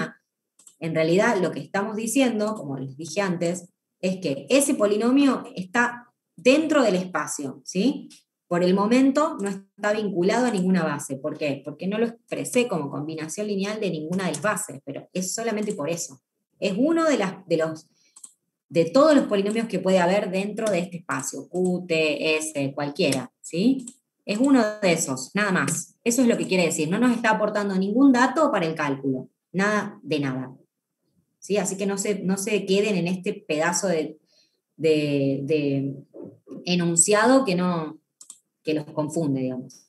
En realidad, lo que estamos diciendo, como les dije antes, es que ese polinomio está dentro del espacio, ¿sí? Por el momento no está vinculado a ninguna base. ¿Por qué? Porque no lo expresé como combinación lineal de ninguna de las bases, pero es solamente por eso. Es uno de todos los polinomios que puede haber dentro de este espacio, Q, T, S, cualquiera, ¿sí? Es uno de esos, nada más. Eso es lo que quiere decir. No nos está aportando ningún dato para el cálculo. Nada de nada. ¿Sí? Así que no se queden en este pedazo de enunciado que los confunde, digamos.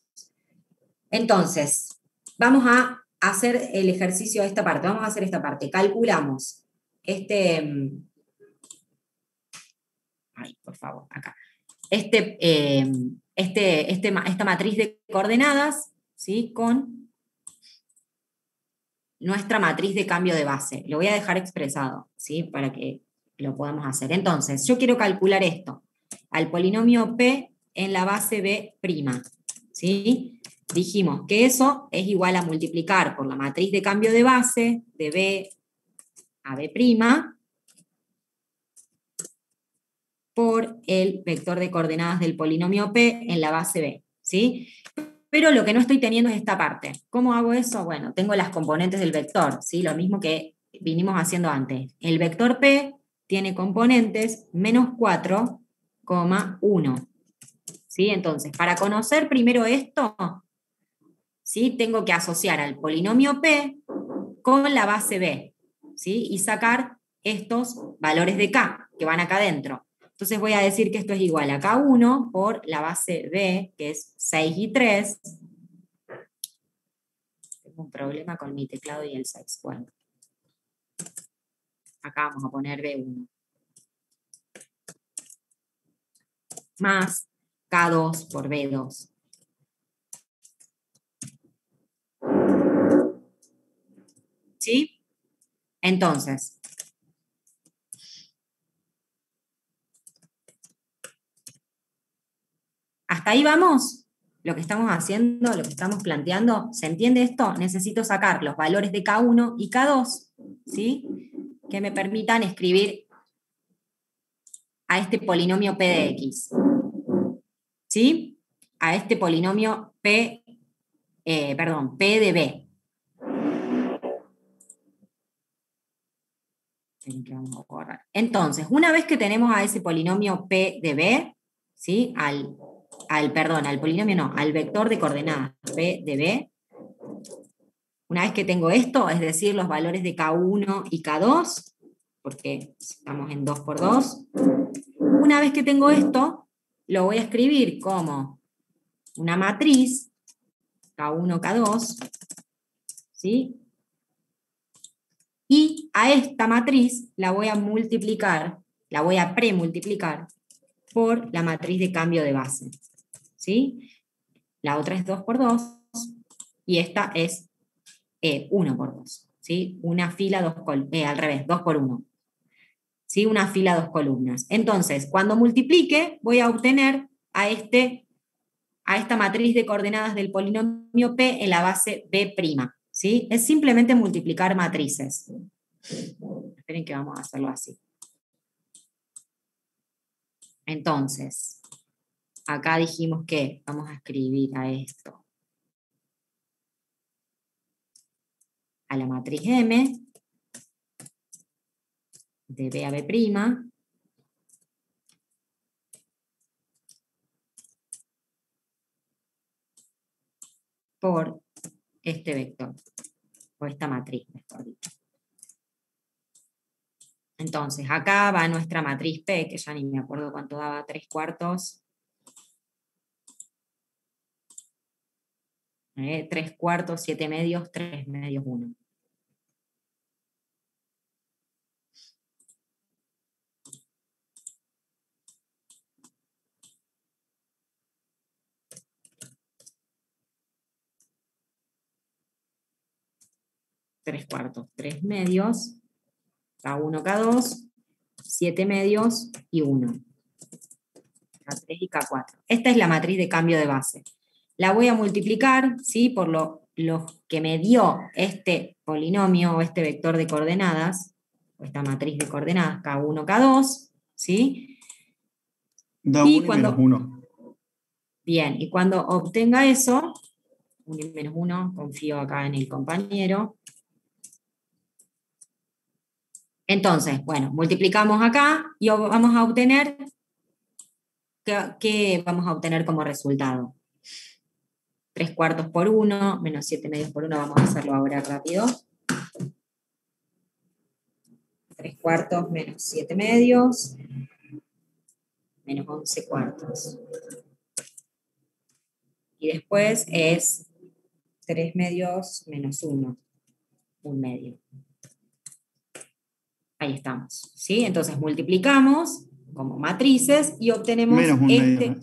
Entonces, vamos a hacer el ejercicio de esta parte. Vamos a hacer esta parte. Calculamos ay, por favor, acá. Esta matriz de coordenadas, ¿sí? Con nuestra matriz de cambio de base. Lo voy a dejar expresado, ¿sí? Para que lo podamos hacer. Entonces, yo quiero calcular esto, al polinomio P en la base B', ¿sí? Dijimos que eso es igual a multiplicar por la matriz de cambio de base de B a B', por el vector de coordenadas del polinomio P en la base B, ¿sí? Pero lo que no estoy teniendo es esta parte. ¿Cómo hago eso? Bueno, tengo las componentes del vector, ¿sí? Lo mismo que vinimos haciendo antes. El vector P tiene componentes menos 4,1. ¿Sí? Entonces, para conocer primero esto, ¿sí? Tengo que asociar al polinomio P con la base B, ¿sí? Y sacar estos valores de K que van acá adentro. Entonces voy a decir que esto es igual a K1 por la base B, que es 6 y 3. Tengo un problema con mi teclado y el 6. Bueno. Acá vamos a poner B1. Más K2 por B2. ¿Sí? Entonces, ¿hasta ahí vamos? Lo que estamos haciendo, lo que estamos planteando, ¿se entiende esto? Necesito sacar los valores de K1 y K2, ¿sí? Que me permitan escribir a este polinomio P de X. ¿Sí? A este polinomio P de B. Entonces, una vez que tenemos a ese polinomio P de B, ¿sí? al vector de coordenadas P de B, una vez que tengo esto, es decir, los valores de K1 y K2, porque estamos en 2 por 2, una vez que tengo esto, lo voy a escribir como una matriz, K1, K2, ¿sí? Y a esta matriz la voy a multiplicar, la voy a premultiplicar por la matriz de cambio de base, ¿sí? La otra es 2 por 2 y esta es 1 por 2, ¿sí? Una fila, al revés, 2 por 1. ¿Sí? Una fila, 2 columnas. Entonces, cuando multiplique, voy a obtener a esta matriz de coordenadas del polinomio P en la base B', ¿sí? Es simplemente multiplicar matrices. Esperen que vamos a hacerlo así. Entonces, acá dijimos que vamos a escribir a esto, a la matriz M, de B a B', por este vector, o esta matriz, mejor dicho. Entonces, acá va nuestra matriz P, que ya ni me acuerdo cuánto daba, 3/4. 3/4, 7 medios, 3 medios, 1. Tres cuartos, 3 medios, K1, K2, 7 medios y 1. K3 y K4. Esta es la matriz de cambio de base. La voy a multiplicar, ¿sí? Por lo que me dio este polinomio o este vector de coordenadas, o esta matriz de coordenadas, K1, K2, ¿sí? Da 1 y menos 1. Bien, y cuando obtenga eso, 1 y menos 1, confío acá en el compañero. Entonces, bueno, multiplicamos acá y vamos a obtener, ¿qué vamos a obtener como resultado? 3/4 por 1, menos 7 medios por 1, vamos a hacerlo ahora rápido. 3/4 menos 7 medios, menos 11/4. Y después es 3 medios menos 1, un medio. Ahí estamos, ¿sí? Entonces multiplicamos como matrices y obtenemos menos un medio, ¿no?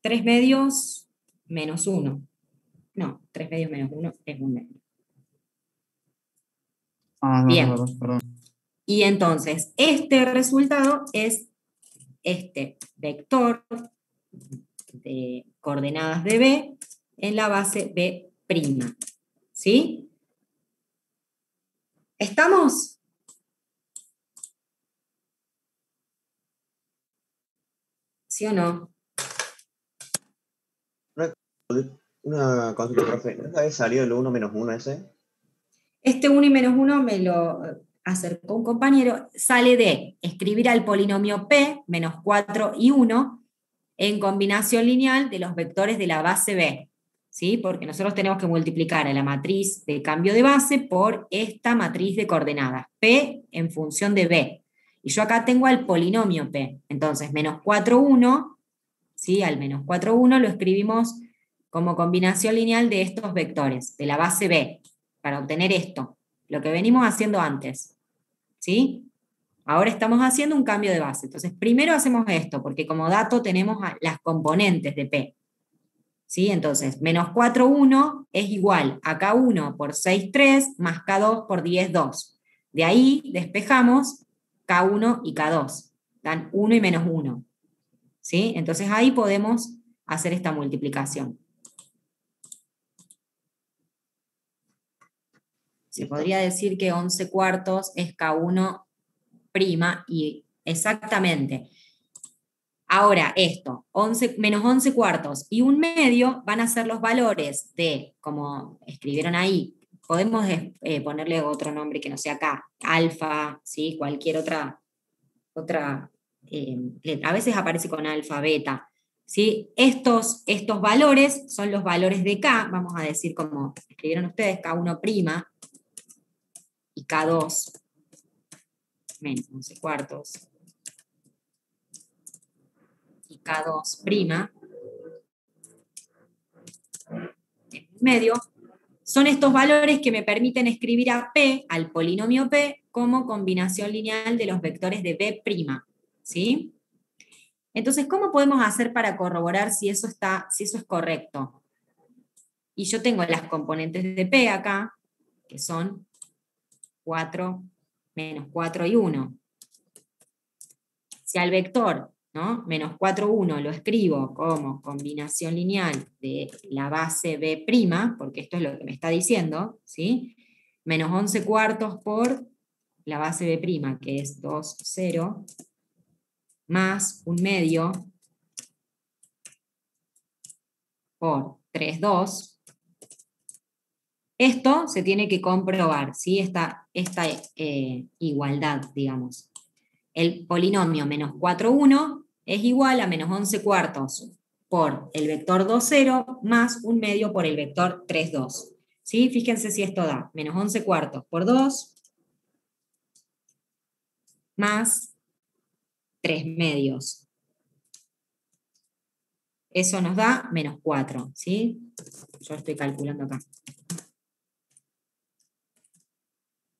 3 medios menos 1. No, 3 medios menos 1 es un medio. Bien. Perdón. Y entonces, este resultado es este vector de coordenadas de B en la base B'. ¿Sí? ¿Estamos? ¿Sí o no? Una consulta, profe. ¿No había salido el 1 menos 1 ese? Este 1 y menos 1 me lo acercó un compañero. Sale de escribir al polinomio P, menos 4 y 1, en combinación lineal de los vectores de la base B. ¿Sí? Porque nosotros tenemos que multiplicar a la matriz de cambio de base por esta matriz de coordenadas, P en función de B. Y yo acá tengo al polinomio P. Entonces, menos 4, 1, ¿sí? Al menos 4, 1 lo escribimos como combinación lineal de estos vectores, de la base B, para obtener esto, lo que venimos haciendo antes. ¿Sí? Ahora estamos haciendo un cambio de base. Entonces, primero hacemos esto, porque como dato tenemos las componentes de P. ¿Sí? Entonces, menos 4, 1 es igual a K1 por 6, 3, más K2 por 10, 2. De ahí despejamos K1 y K2. Dan 1 y menos 1. ¿Sí? Entonces ahí podemos hacer esta multiplicación. Se podría decir que 11 cuartos es K1' y exactamente. Ahora esto, menos 11 cuartos y un medio van a ser los valores de, como escribieron ahí, podemos ponerle otro nombre que no sea acá, alfa, ¿sí? Cualquier otra letra. A veces aparece con alfa, beta. ¿Sí? Estos valores son los valores de K, vamos a decir como escribieron ustedes, K1' y K2 menos 11 cuartos y K2' en medio, son estos valores que me permiten escribir a P, al polinomio P, como combinación lineal de los vectores de B'. ¿Sí? Entonces, ¿cómo podemos hacer para corroborar si eso es correcto? Y yo tengo las componentes de P acá, que son 4, menos 4 y 1. Si al vector, ¿no? Menos 4, 1 lo escribo como combinación lineal de la base B', porque esto es lo que me está diciendo, ¿sí? Menos 11 cuartos por la base B', que es 2, 0, más un medio por 3, 2. Esto se tiene que comprobar, ¿sí? Esta igualdad, digamos. El polinomio menos 4, 1 es igual a menos 11 cuartos por el vector 2, 0 más un medio por el vector 3, 2. ¿Sí? Fíjense si esto da menos 11 cuartos por 2 más 3 medios. Eso nos da menos 4, ¿sí? Yo estoy calculando acá.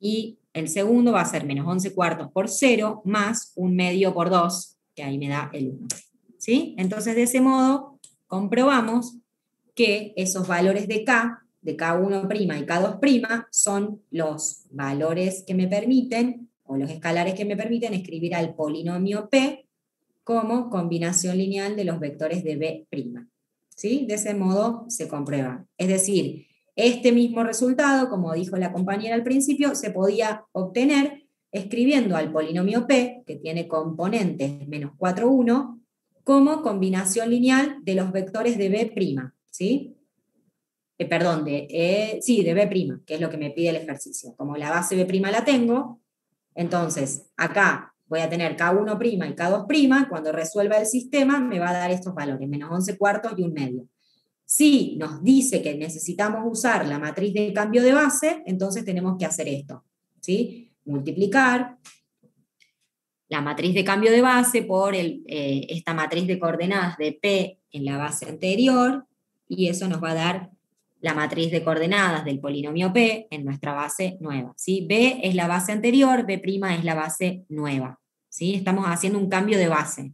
Y el segundo va a ser menos 11 cuartos por 0 más un medio por 2, que ahí me da el 1. ¿Sí? Entonces, de ese modo, comprobamos que esos valores de K, de K1' y K2', son los valores que me permiten, o los escalares que me permiten escribir al polinomio P como combinación lineal de los vectores de B'. ¿Sí? De ese modo se comprueba. Es decir, este mismo resultado, como dijo la compañera al principio, se podía obtener escribiendo al polinomio P, que tiene componentes menos 4, 1, como combinación lineal de los vectores de B'. ¿Sí? Perdón, de B', que es lo que me pide el ejercicio. Como la base B' la tengo, entonces acá voy a tener K1' y K2', cuando resuelva el sistema me va a dar estos valores, menos 11 cuartos y un medio. Si nos dice que necesitamos usar la matriz de cambio de base, entonces tenemos que hacer esto, ¿sí? Multiplicar la matriz de cambio de base por esta matriz de coordenadas de P en la base anterior, y eso nos va a dar la matriz de coordenadas del polinomio P en nuestra base nueva, ¿sí? B es la base anterior, B' es la base nueva, ¿sí? Estamos haciendo un cambio de base.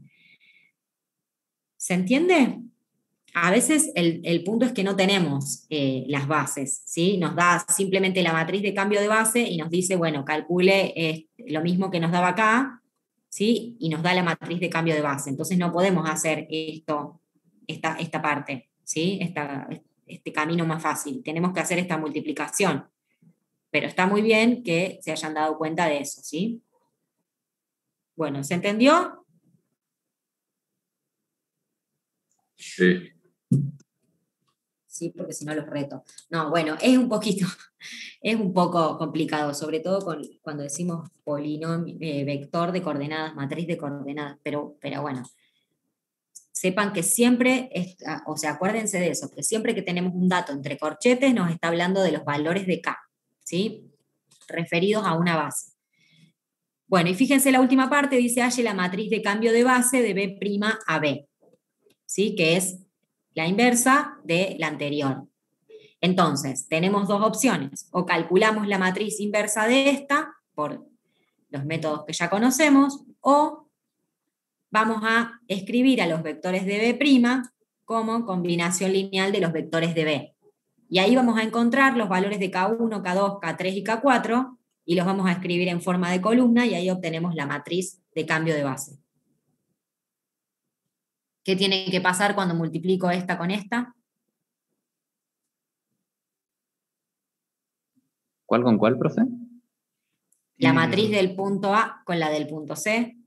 ¿Se entiende? A veces el punto es que no tenemos las bases, ¿sí? Nos da simplemente la matriz de cambio de base y nos dice, bueno, calcule lo mismo que nos daba acá, ¿sí? Y nos da la matriz de cambio de base. Entonces no podemos hacer esta parte, ¿sí? Este camino más fácil. Tenemos que hacer esta multiplicación. Pero está muy bien que se hayan dado cuenta de eso, ¿sí? Bueno, ¿se entendió? Sí. Sí, porque si no los reto. No, bueno, es un poco complicado, sobre todo cuando decimos polinomio, vector de coordenadas, matriz de coordenadas, pero bueno, sepan que siempre, o sea, acuérdense de eso, que siempre que tenemos un dato entre corchetes nos está hablando de los valores de K, ¿sí? Referidos a una base. Bueno, y fíjense la última parte, dice halle la matriz de cambio de base de B' a B, ¿sí? Que es la inversa de la anterior. Entonces, tenemos dos opciones. O calculamos la matriz inversa de esta, por los métodos que ya conocemos, o vamos a escribir a los vectores de B' como combinación lineal de los vectores de B. Y ahí vamos a encontrar los valores de K1, K2, K3 y K4, y los vamos a escribir en forma de columna, y ahí obtenemos la matriz de cambio de base. ¿Qué tiene que pasar cuando multiplico esta con esta? ¿Cuál con cuál, profe? La matriz del punto A con la del punto C.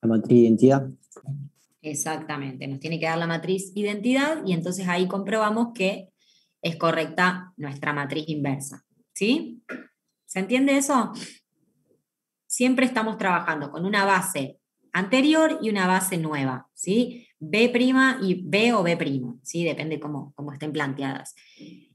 La matriz de identidad. Exactamente, nos tiene que dar la matriz identidad y entonces ahí comprobamos que es correcta nuestra matriz inversa. ¿Sí? ¿Se entiende eso? Siempre estamos trabajando con una base anterior y una base nueva, ¿sí? B' y B o B', ¿sí? Depende cómo estén planteadas.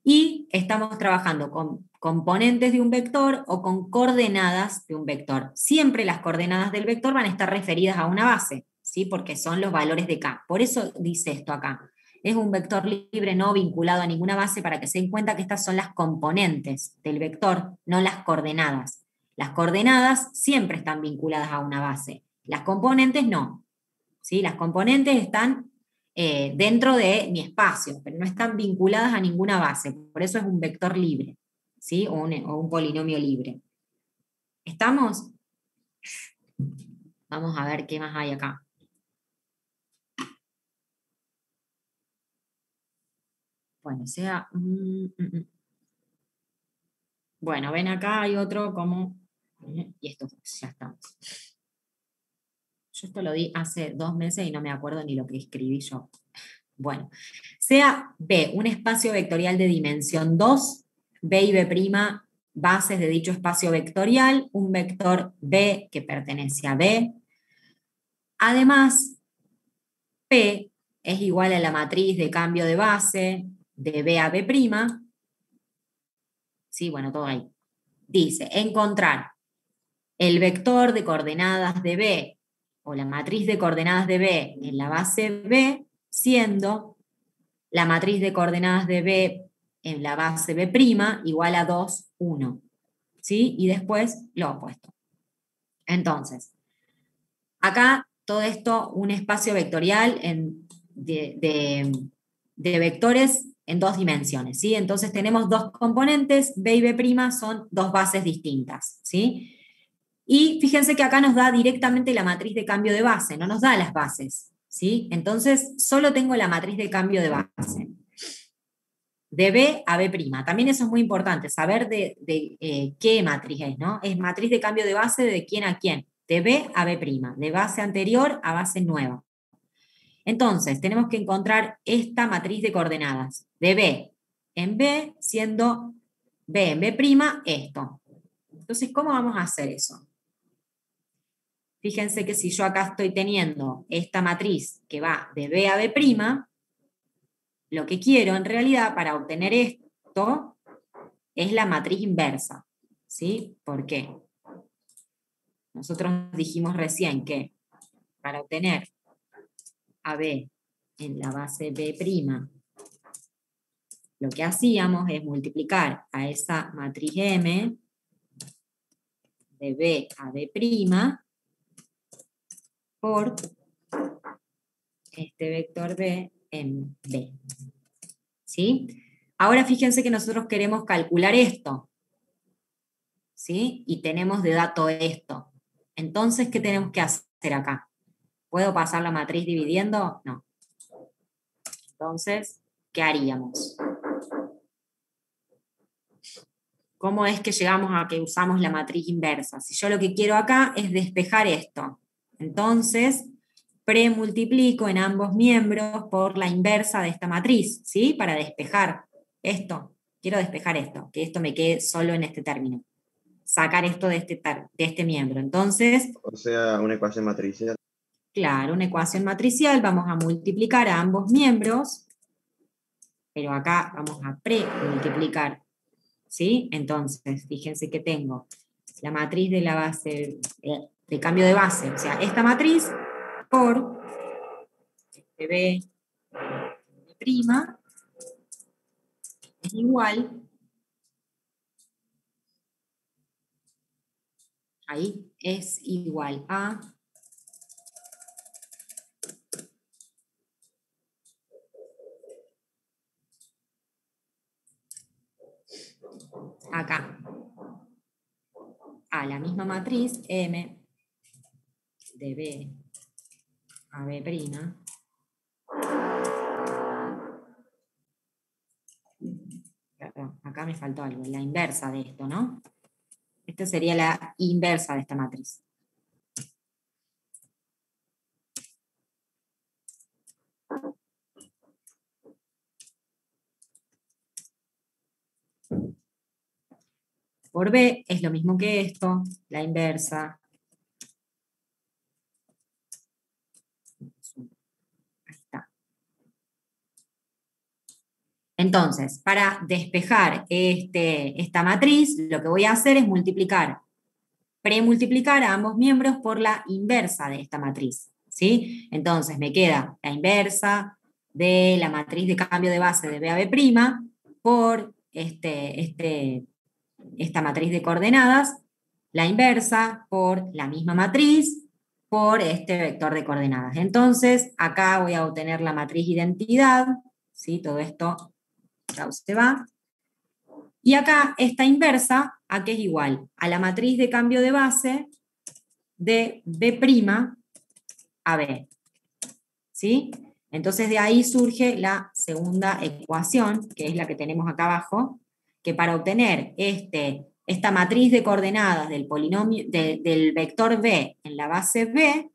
Y estamos trabajando con componentes de un vector o con coordenadas de un vector. Siempre las coordenadas del vector van a estar referidas a una base, ¿sí? Porque son los valores de K. Por eso dice esto acá. Es un vector libre no vinculado a ninguna base para que se den cuenta que estas son las componentes del vector, no las coordenadas. Las coordenadas siempre están vinculadas a una base. Las componentes no. ¿Sí? Las componentes están dentro de mi espacio, pero no están vinculadas a ninguna base. Por eso es un vector libre, ¿sí? o un polinomio libre. ¿Estamos? Vamos a ver qué más hay acá. Bueno, sea... Bueno, ven acá, hay otro como... Y esto ya estamos. Yo esto lo di hace 2 meses y no me acuerdo ni lo que escribí yo. Bueno, sea B un espacio vectorial de dimensión 2, B y B' bases de dicho espacio vectorial, un vector B que pertenece a B. Además, P es igual a la matriz de cambio de base de B a B'. Sí, bueno, todo ahí. Dice, encontrar el vector de coordenadas de B o la matriz de coordenadas de B en la base B, siendo la matriz de coordenadas de B en la base B' igual a 2, 1. ¿Sí? Y después lo opuesto. Entonces, acá todo esto, un espacio vectorial de vectores en 2 dimensiones. ¿Sí? Entonces tenemos 2 componentes, B y B' son 2 bases distintas. ¿Sí? Y fíjense que acá nos da directamente la matriz de cambio de base, no nos da las bases, ¿sí? Entonces, solo tengo la matriz de cambio de base. De B a B'. También eso es muy importante, saber de qué matriz es, ¿no? Es matriz de cambio de base de quién a quién. De B a B', de base anterior a base nueva. Entonces, tenemos que encontrar esta matriz de coordenadas. De B en B, siendo B en B', esto. Entonces, ¿cómo vamos a hacer eso? Fíjense que si yo acá estoy teniendo esta matriz que va de B a B', lo que quiero en realidad para obtener esto es la matriz inversa. ¿Sí? ¿Por qué? Nosotros dijimos recién que para obtener a B en la base B', lo que hacíamos es multiplicar a esa matriz M de B a B' por este vector B en B. ¿Sí? Ahora fíjense que nosotros queremos calcular esto. ¿Sí? Y tenemos de dato esto. Entonces, ¿qué tenemos que hacer acá? ¿Puedo pasar la matriz dividiendo? No. Entonces, ¿qué haríamos? ¿Cómo es que llegamos a que usamos la matriz inversa? Si yo lo que quiero acá es despejar esto. Entonces, premultiplico en ambos miembros por la inversa de esta matriz, ¿sí? Para despejar esto. Quiero despejar esto, que esto me quede solo en este término. Sacar esto de este miembro. Entonces... O sea, una ecuación matricial. Claro, una ecuación matricial. Vamos a multiplicar a ambos miembros, pero acá vamos a premultiplicar. ¿Sí? Entonces, fíjense que tengo la matriz de la base, de cambio de base, o sea, esta matriz por este B' es igual, ahí es igual a acá, a la misma matriz M de B a B'. Perdón, acá me faltó algo, la inversa de esto, ¿no? Esta sería la inversa de esta matriz. Por B es lo mismo que esto, la inversa. Ahí está. Entonces, para despejar esta matriz, lo que voy a hacer es premultiplicar a ambos miembros por la inversa de esta matriz. ¿Sí? Entonces me queda la inversa de la matriz de cambio de base de B a B' por esta matriz de coordenadas, la inversa por la misma matriz, por este vector de coordenadas. Entonces, acá voy a obtener la matriz identidad, ¿sí? Todo esto ya se va. Y acá, esta inversa, ¿a qué es igual? A la matriz de cambio de base de B' a B. ¿Sí? Entonces, de ahí surge la segunda ecuación, que es la que tenemos acá abajo, que para obtener esta matriz de coordenadas del polinomio, del vector B en la base B,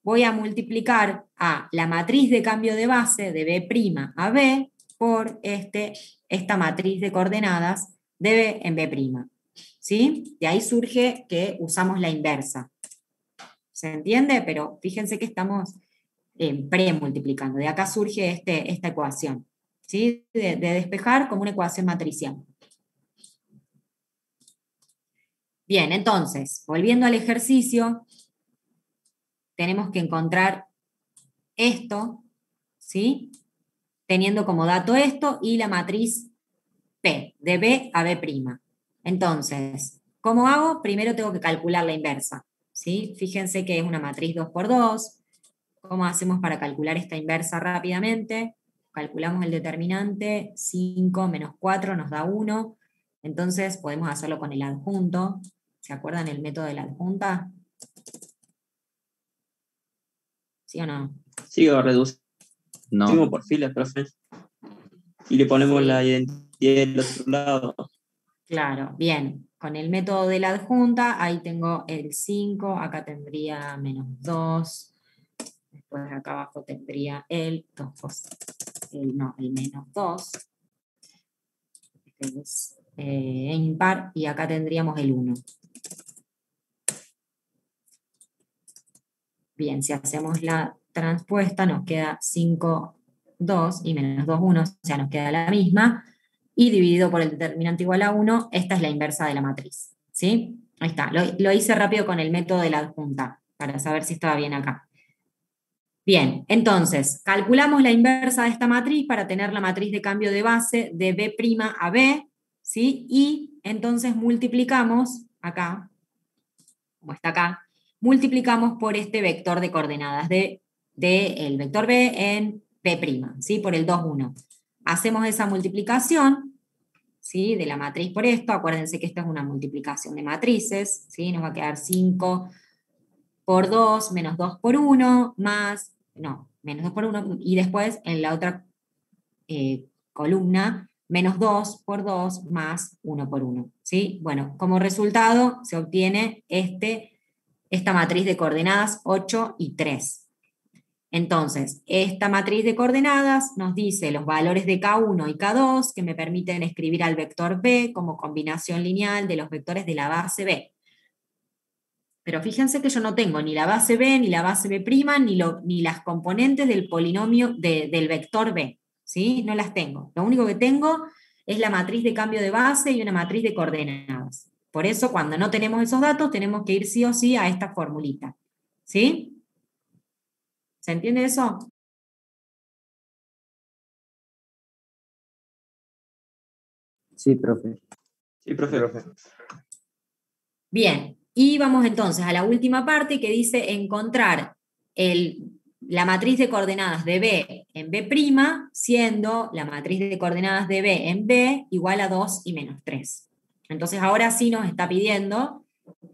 voy a multiplicar a la matriz de cambio de base de B' a B por esta matriz de coordenadas de B en B'. ¿Sí? De ahí surge que usamos la inversa. ¿Se entiende? Pero fíjense que estamos premultiplicando. De acá surge esta ecuación. ¿Sí? De despejar como una ecuación matricial. Bien, entonces, volviendo al ejercicio, tenemos que encontrar esto, ¿sí? Teniendo como dato esto y la matriz P, de B a B'. Entonces, ¿cómo hago? Primero tengo que calcular la inversa, ¿sí? Fíjense que es una matriz 2×2. ¿Cómo hacemos para calcular esta inversa rápidamente? Calculamos el determinante, 5 menos 4 nos da 1. Entonces podemos hacerlo con el adjunto. ¿Se acuerdan el método de la adjunta? ¿Sí o no? Sí, o reducimos No. por filas, profe. Y le ponemos la identidad del otro lado. Claro, bien. Con el método de la adjunta, ahí tengo el 5, acá tendría menos 2. Después acá abajo tendría el menos 2. Este es impar, y acá tendríamos el 1. Bien, si hacemos la transpuesta nos queda 5, 2 y menos 2, 1, o sea, nos queda la misma, y dividido por el determinante igual a 1, esta es la inversa de la matriz, ¿sí? Ahí está, lo hice rápido con el método de la adjunta, para saber si estaba bien acá. Bien, entonces, calculamos la inversa de esta matriz para tener la matriz de cambio de base de B' a B, ¿sí? Y entonces multiplicamos, acá, como está acá, multiplicamos por este vector de coordenadas de el vector B en B', ¿sí? Por el 2, 1. Hacemos esa multiplicación, ¿sí? De la matriz por esto, acuérdense que esta es una multiplicación de matrices, ¿sí? Nos va a quedar 5 por 2, menos 2 por 1, más, no, menos 2 por 1, y después en la otra columna, menos 2 por 2, más 1 por 1, ¿sí? Bueno, como resultado se obtiene esta matriz de coordenadas 8 y 3. Entonces, esta matriz de coordenadas nos dice los valores de K1 y K2 que me permiten escribir al vector B como combinación lineal de los vectores de la base B. Pero fíjense que yo no tengo ni la base B, ni la base B', ni las componentes del polinomio del vector B, ¿sí? No las tengo. Lo único que tengo es la matriz de cambio de base y una matriz de coordenadas. Por eso, cuando no tenemos esos datos, tenemos que ir sí o sí a esta formulita, ¿sí? ¿Se entiende eso? Sí, profe. Sí, profe. Bien, y vamos entonces a la última parte que dice encontrar la matriz de coordenadas de B en B', siendo la matriz de coordenadas de B en B igual a 2 y menos 3. Entonces ahora sí nos está pidiendo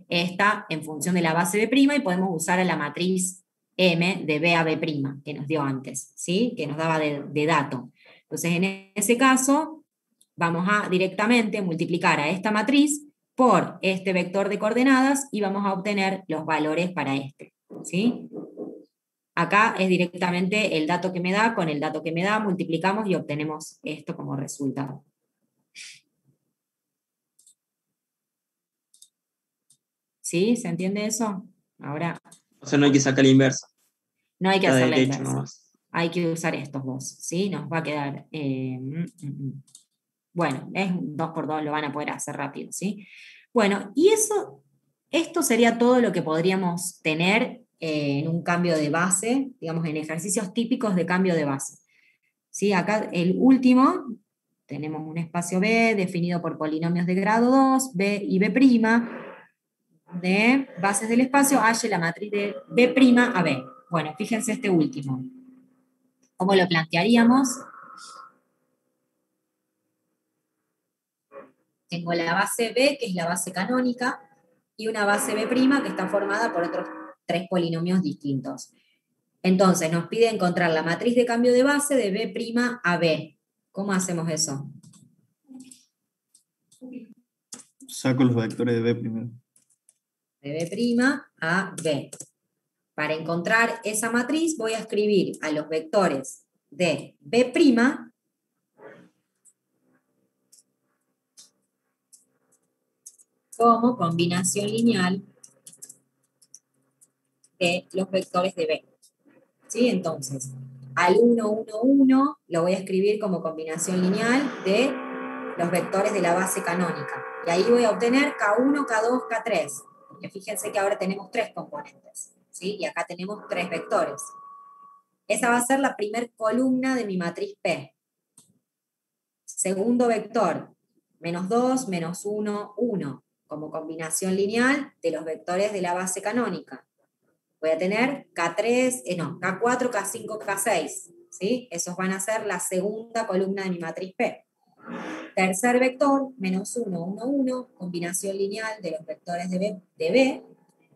esta en función de la base B' y podemos usar a la matriz M de B a B' que nos dio antes, ¿sí? Que nos daba de dato. Entonces en ese caso vamos a directamente multiplicar a esta matriz por este vector de coordenadas y vamos a obtener los valores para este, ¿sí? Acá es directamente el dato que me da con el dato que me da, multiplicamos y obtenemos esto como resultado. ¿Sí? ¿Se entiende eso? Ahora... O sea, no hay que sacar la inversa. No hay que hacer la inversa. Nomás. Hay que usar estos dos, ¿sí? Nos va a quedar... Bueno, es 2 por 2, lo van a poder hacer rápido, ¿sí? Bueno, y esto sería todo lo que podríamos tener en un cambio de base, digamos, en ejercicios típicos de cambio de base. ¿Sí? Acá el último, tenemos un espacio B definido por polinomios de grado 2, B y B', de bases del espacio, halle la matriz de B' a B. Bueno, fíjense este último. ¿Cómo lo plantearíamos? Tengo la base B, que es la base canónica, y una base B' que está formada por otros 3 polinomios distintos. Entonces, nos pide encontrar la matriz de cambio de base de B' a B. ¿Cómo hacemos eso? Saco los vectores de B primero. De B' a B. Para encontrar esa matriz voy a escribir a los vectores de B' como combinación lineal de los vectores de B. ¿Sí? Entonces, al 1, 1, 1 lo voy a escribir como combinación lineal de los vectores de la base canónica. Y ahí voy a obtener K1, K2, K3. Porque fíjense que ahora tenemos 3 componentes, ¿sí? Y acá tenemos 3 vectores. Esa va a ser la primera columna de mi matriz P. Segundo vector, menos 2, menos 1, 1, como combinación lineal de los vectores de la base canónica. Voy a tener K4, K5, K6, ¿sí? Esos van a ser la segunda columna de mi matriz P. Tercer vector, menos 1, 1, 1, combinación lineal de los vectores de B,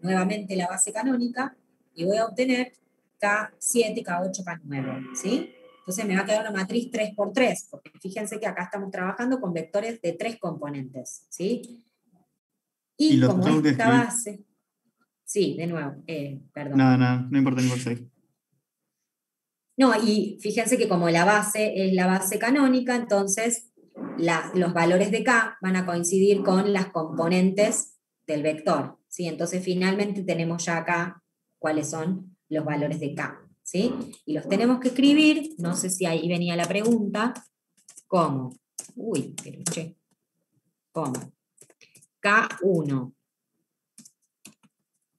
nuevamente la base canónica, y voy a obtener K7, K8, K9, ¿sí? Entonces me va a quedar una matriz 3 por 3, porque fíjense que acá estamos trabajando con vectores de 3 componentes, ¿sí? Y como esta base... Sí, de nuevo, perdón. No importa. No, y fíjense que como la base es la base canónica, entonces los valores de K van a coincidir con las componentes del vector, ¿sí? Entonces finalmente tenemos ya acá cuáles son los valores de K, ¿sí? Y los tenemos que escribir, no sé si ahí venía la pregunta, ¿cómo? ¿Cómo? K1,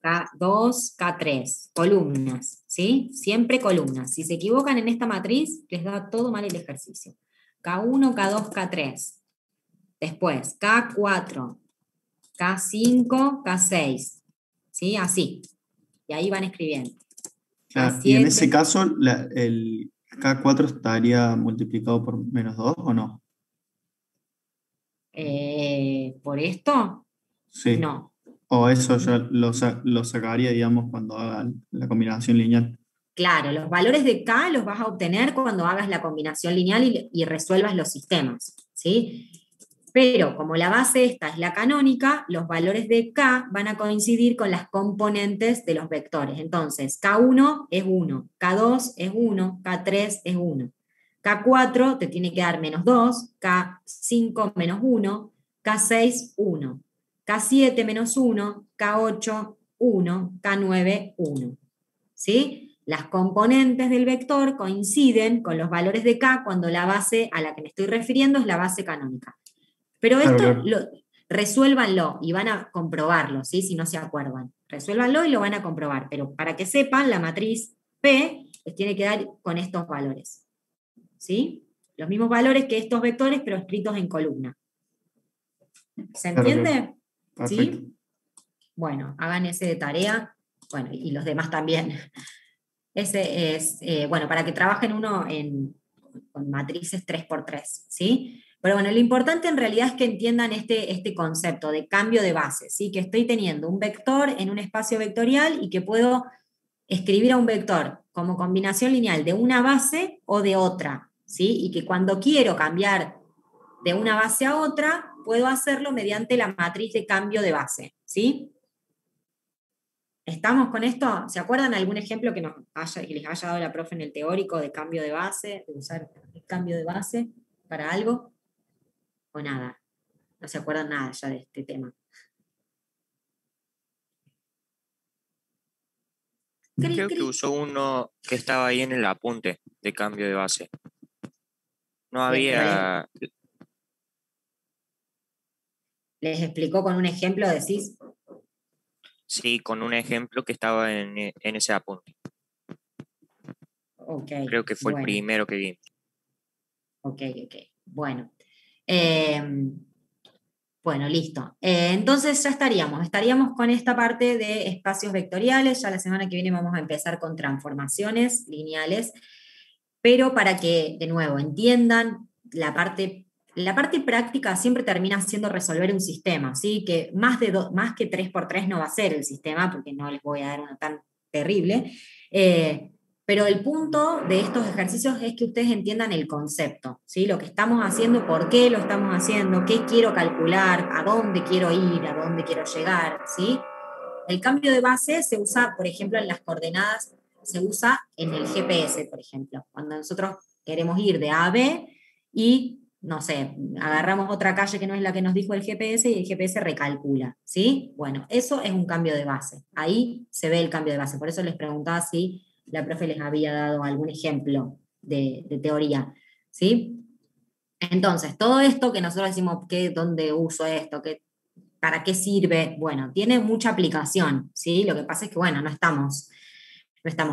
K2, K3, columnas, ¿sí? Siempre columnas. Si se equivocan en esta matriz, les da todo mal el ejercicio. K1, K2, K3. Después, K4, K5, K6. ¿Sí? Así. Y ahí van escribiendo. Claro, y en ese caso, el K4 estaría multiplicado por -2 ¿o no? ¿Por esto? Sí. No. O eso ya lo sacaría, digamos, cuando haga la combinación lineal. Claro, los valores de K los vas a obtener cuando hagas la combinación lineal y resuelvas los sistemas, ¿sí? Pero como la base esta es la canónica, los valores de K van a coincidir con las componentes de los vectores. Entonces, K1 es 1, K2 es 1, K3 es 1. K4 te tiene que dar -2, K5 -1, K6 1, K7 -1, K8 1, K9 1. ¿Sí? Las componentes del vector coinciden con los valores de K cuando la base a la que me estoy refiriendo es la base canónica. Pero esto resuélvanlo y van a comprobarlo, ¿sí? Si no se acuerdan. Resuélvanlo y lo van a comprobar. Pero para que sepan, la matriz P les tiene que dar con estos valores. ¿Sí? Los mismos valores que estos vectores, pero escritos en columna. ¿Se entiende? Perfecto. ¿Sí? Bueno, hagan ese de tarea. Bueno, y los demás también. Ese es, bueno, para que trabajen uno con matrices 3×3, ¿sí? Pero bueno, lo importante en realidad es que entiendan este concepto de cambio de base, ¿sí? Que estoy teniendo un vector en un espacio vectorial y que puedo escribir a un vector como combinación lineal de una base o de otra, ¿sí? Y que cuando quiero cambiar de una base a otra, puedo hacerlo mediante la matriz de cambio de base, ¿sí? ¿Estamos con esto? ¿Se acuerdan algún ejemplo que les haya dado la profe en el teórico de cambio de base, de usar el cambio de base para algo? ¿O nada? No se acuerdan nada ya de este tema. Creo que usó uno que estaba ahí en el apunte de cambio de base. No había... ¿Les explicó con un ejemplo, decís? Sí, con un ejemplo que estaba en ese apunte. Okay, creo que fue el primero que vi. Ok. Bueno. Bueno, listo. Entonces ya estaríamos con esta parte de espacios vectoriales. Ya la semana que viene vamos a empezar con transformaciones lineales, pero para que, de nuevo, entiendan la parte práctica siempre termina siendo resolver un sistema, ¿sí? Que más que 3×3 no va a ser el sistema, porque no les voy a dar una tan terrible, pero el punto de estos ejercicios es que ustedes entiendan el concepto, ¿sí? Lo que estamos haciendo, por qué lo estamos haciendo, qué quiero calcular, a dónde quiero ir, a dónde quiero llegar, ¿sí? El cambio de base se usa, por ejemplo, en las coordenadas, se usa en el GPS, por ejemplo. Cuando nosotros queremos ir de A a B y, no sé, agarramos otra calle que no es la que nos dijo el GPS y el GPS recalcula, ¿sí? Bueno, eso es un cambio de base. Ahí se ve el cambio de base. Por eso les preguntaba si la profe les había dado algún ejemplo de teoría, ¿sí? Entonces, todo esto que nosotros decimos, ¿dónde uso esto? ¿Para qué sirve? Bueno, tiene mucha aplicación, ¿sí? Lo que pasa es que, bueno, no estamos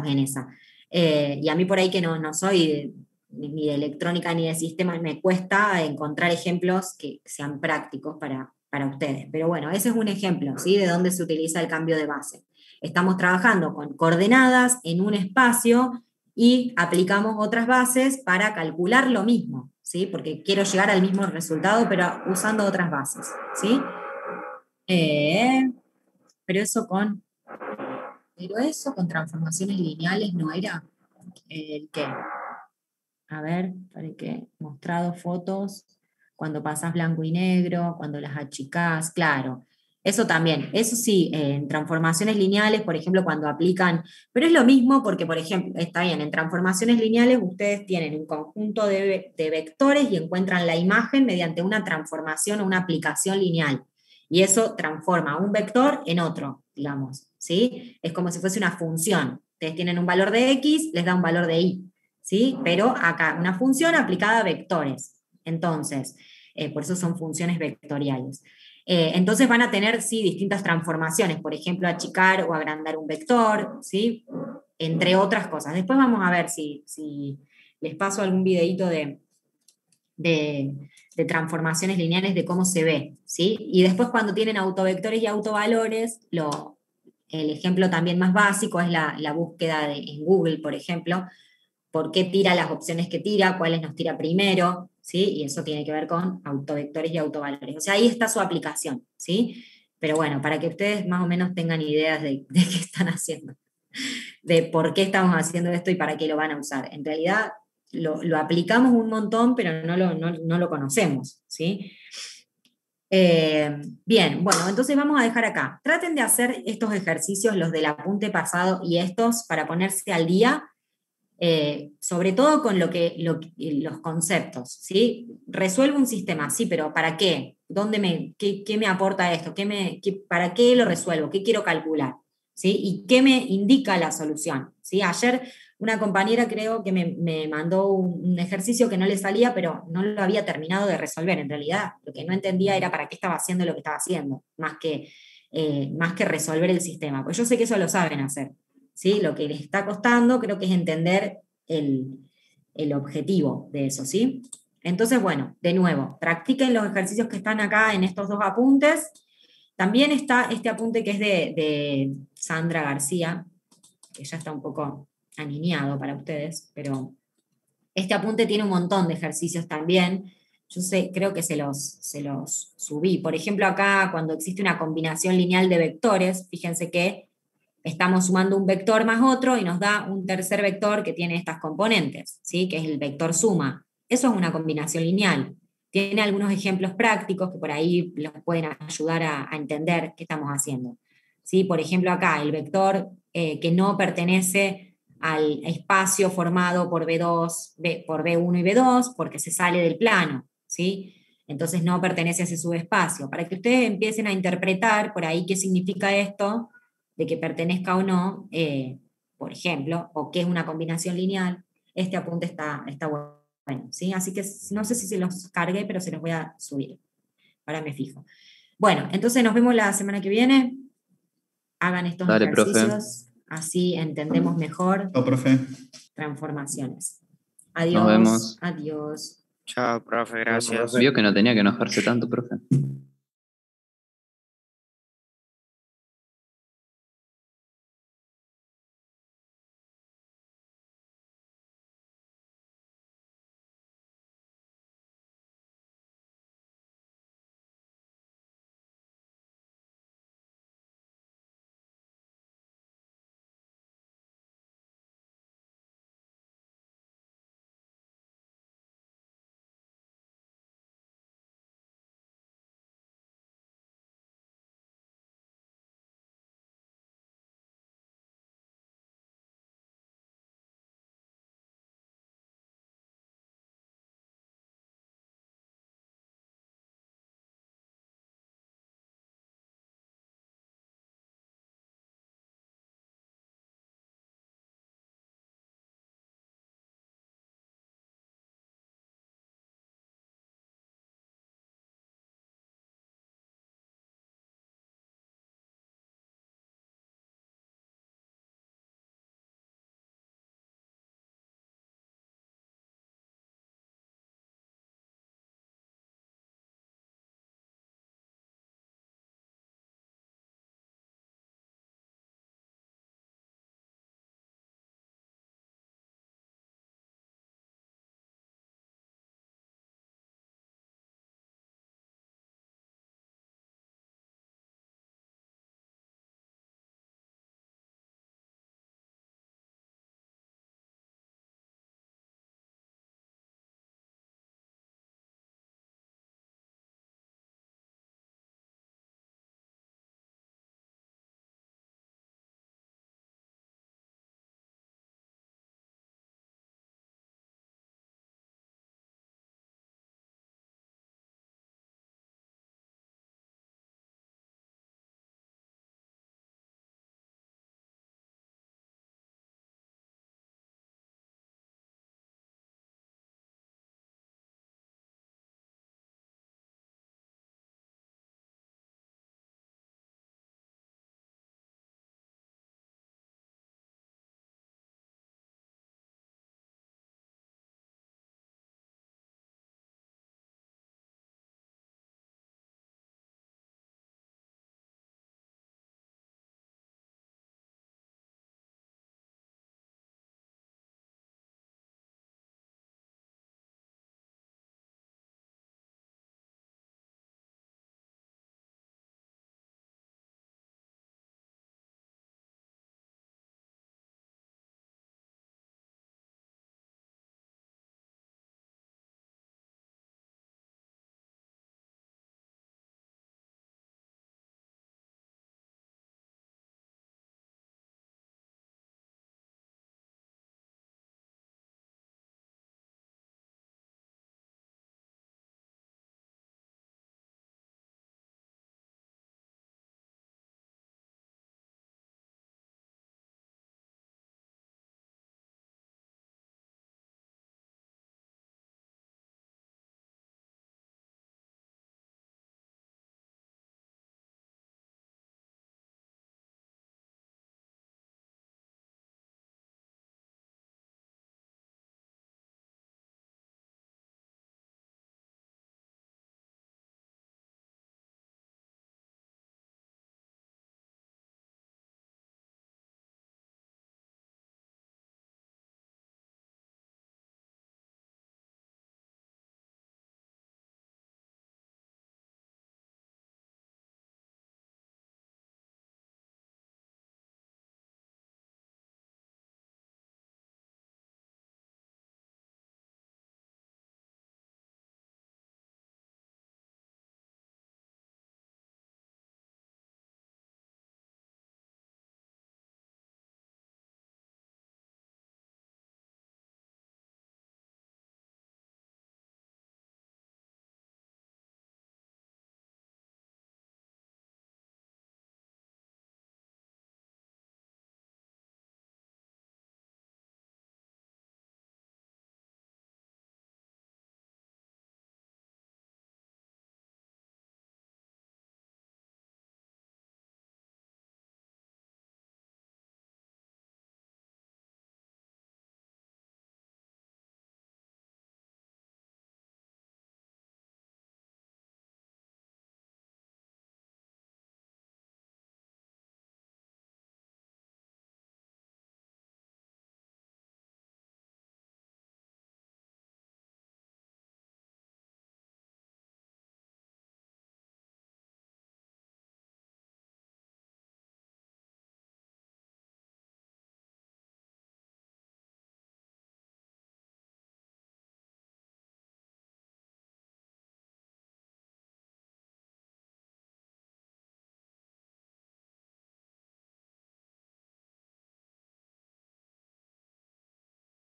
en esa. Y a mí por ahí que no soy ni de electrónica ni de sistemas, me cuesta encontrar ejemplos que sean prácticos para ustedes. Pero bueno, ese es un ejemplo, ¿sí? De dónde se utiliza el cambio de base. Estamos trabajando con coordenadas en un espacio y aplicamos otras bases para calcular lo mismo, ¿sí? Porque quiero llegar al mismo resultado, pero usando otras bases, ¿sí? Pero eso con transformaciones lineales no era el qué. A ver, para qué. Mostrado fotos, cuando pasas blanco y negro, cuando las achicás, claro. Eso también, eso sí, en transformaciones lineales, por ejemplo, cuando aplican, pero es lo mismo porque, por ejemplo, está bien, en transformaciones lineales ustedes tienen un conjunto de vectores y encuentran la imagen mediante una transformación o una aplicación lineal. Y eso transforma un vector en otro, digamos, ¿sí? Es como si fuese una función. Ustedes tienen un valor de X, les da un valor de Y, ¿sí? Pero acá, una función aplicada a vectores. Entonces, Por eso son funciones vectoriales. Entonces van a tener, sí, distintas transformaciones, por ejemplo, achicar o agrandar un vector, ¿sí? Entre otras cosas. Después vamos a ver si les paso algún videíto de transformaciones lineales de cómo se ve, ¿sí? Y después cuando tienen autovectores y autovalores, el ejemplo también más básico es la búsqueda en Google, por ejemplo, por qué tira las opciones que tira, cuáles nos tira primero, ¿sí? Y eso tiene que ver con autovectores y autovalores. O sea, ahí está su aplicación, ¿sí? Pero bueno, para que ustedes más o menos tengan ideas de qué están haciendo, de por qué estamos haciendo esto y para qué lo van a usar. En realidad lo aplicamos un montón, pero no lo conocemos, ¿sí? Bien, bueno, entonces vamos a dejar acá. Traten de hacer estos ejercicios, los del apunte pasado y estos, para ponerse al día, sobre todo con los conceptos, ¿sí? Resuelvo un sistema, sí, pero ¿para qué? ¿Qué me aporta esto? ¿Para qué lo resuelvo? ¿Qué quiero calcular? ¿Sí? ¿Y qué me indica la solución? ¿Sí? Ayer una compañera creo que me mandó un ejercicio que no le salía, pero no lo había terminado de resolver. En realidad, lo que no entendía era para qué estaba haciendo lo que estaba haciendo, más que resolver el sistema. Pues yo sé que eso lo saben hacer, ¿sí? Lo que les está costando creo que es entender el objetivo de eso, ¿sí? Entonces, bueno, de nuevo, practiquen los ejercicios que están acá en estos dos apuntes. También está este apunte que es de Sandra García, que ya está un poco aniñado para ustedes, pero este apunte tiene un montón de ejercicios también. Yo creo que se los subí. Por ejemplo, acá cuando existe una combinación lineal de vectores, fíjense que estamos sumando un vector más otro y nos da un tercer vector que tiene estas componentes, ¿sí? Que es el vector suma. Eso es una combinación lineal. Tiene algunos ejemplos prácticos que por ahí los pueden ayudar a entender qué estamos haciendo, ¿sí? Por ejemplo, acá el vector que no pertenece al espacio formado por por B1 y B2 porque se sale del plano, ¿sí? Entonces no pertenece a ese subespacio. Para que ustedes empiecen a interpretar por ahí qué significa esto, de que pertenezca o no, por ejemplo, o qué es una combinación lineal, este apunte está bueno. Bueno, ¿sí? Así que no sé si se los cargué, pero se los voy a subir. Ahora me fijo. Bueno, entonces nos vemos la semana que viene. Hagan estos ejercicios, profe. Así entendemos mejor transformaciones. Adiós. Nos vemos. Adiós. Chao, profe, gracias. Vio que no tenía que enojarse tanto, profe.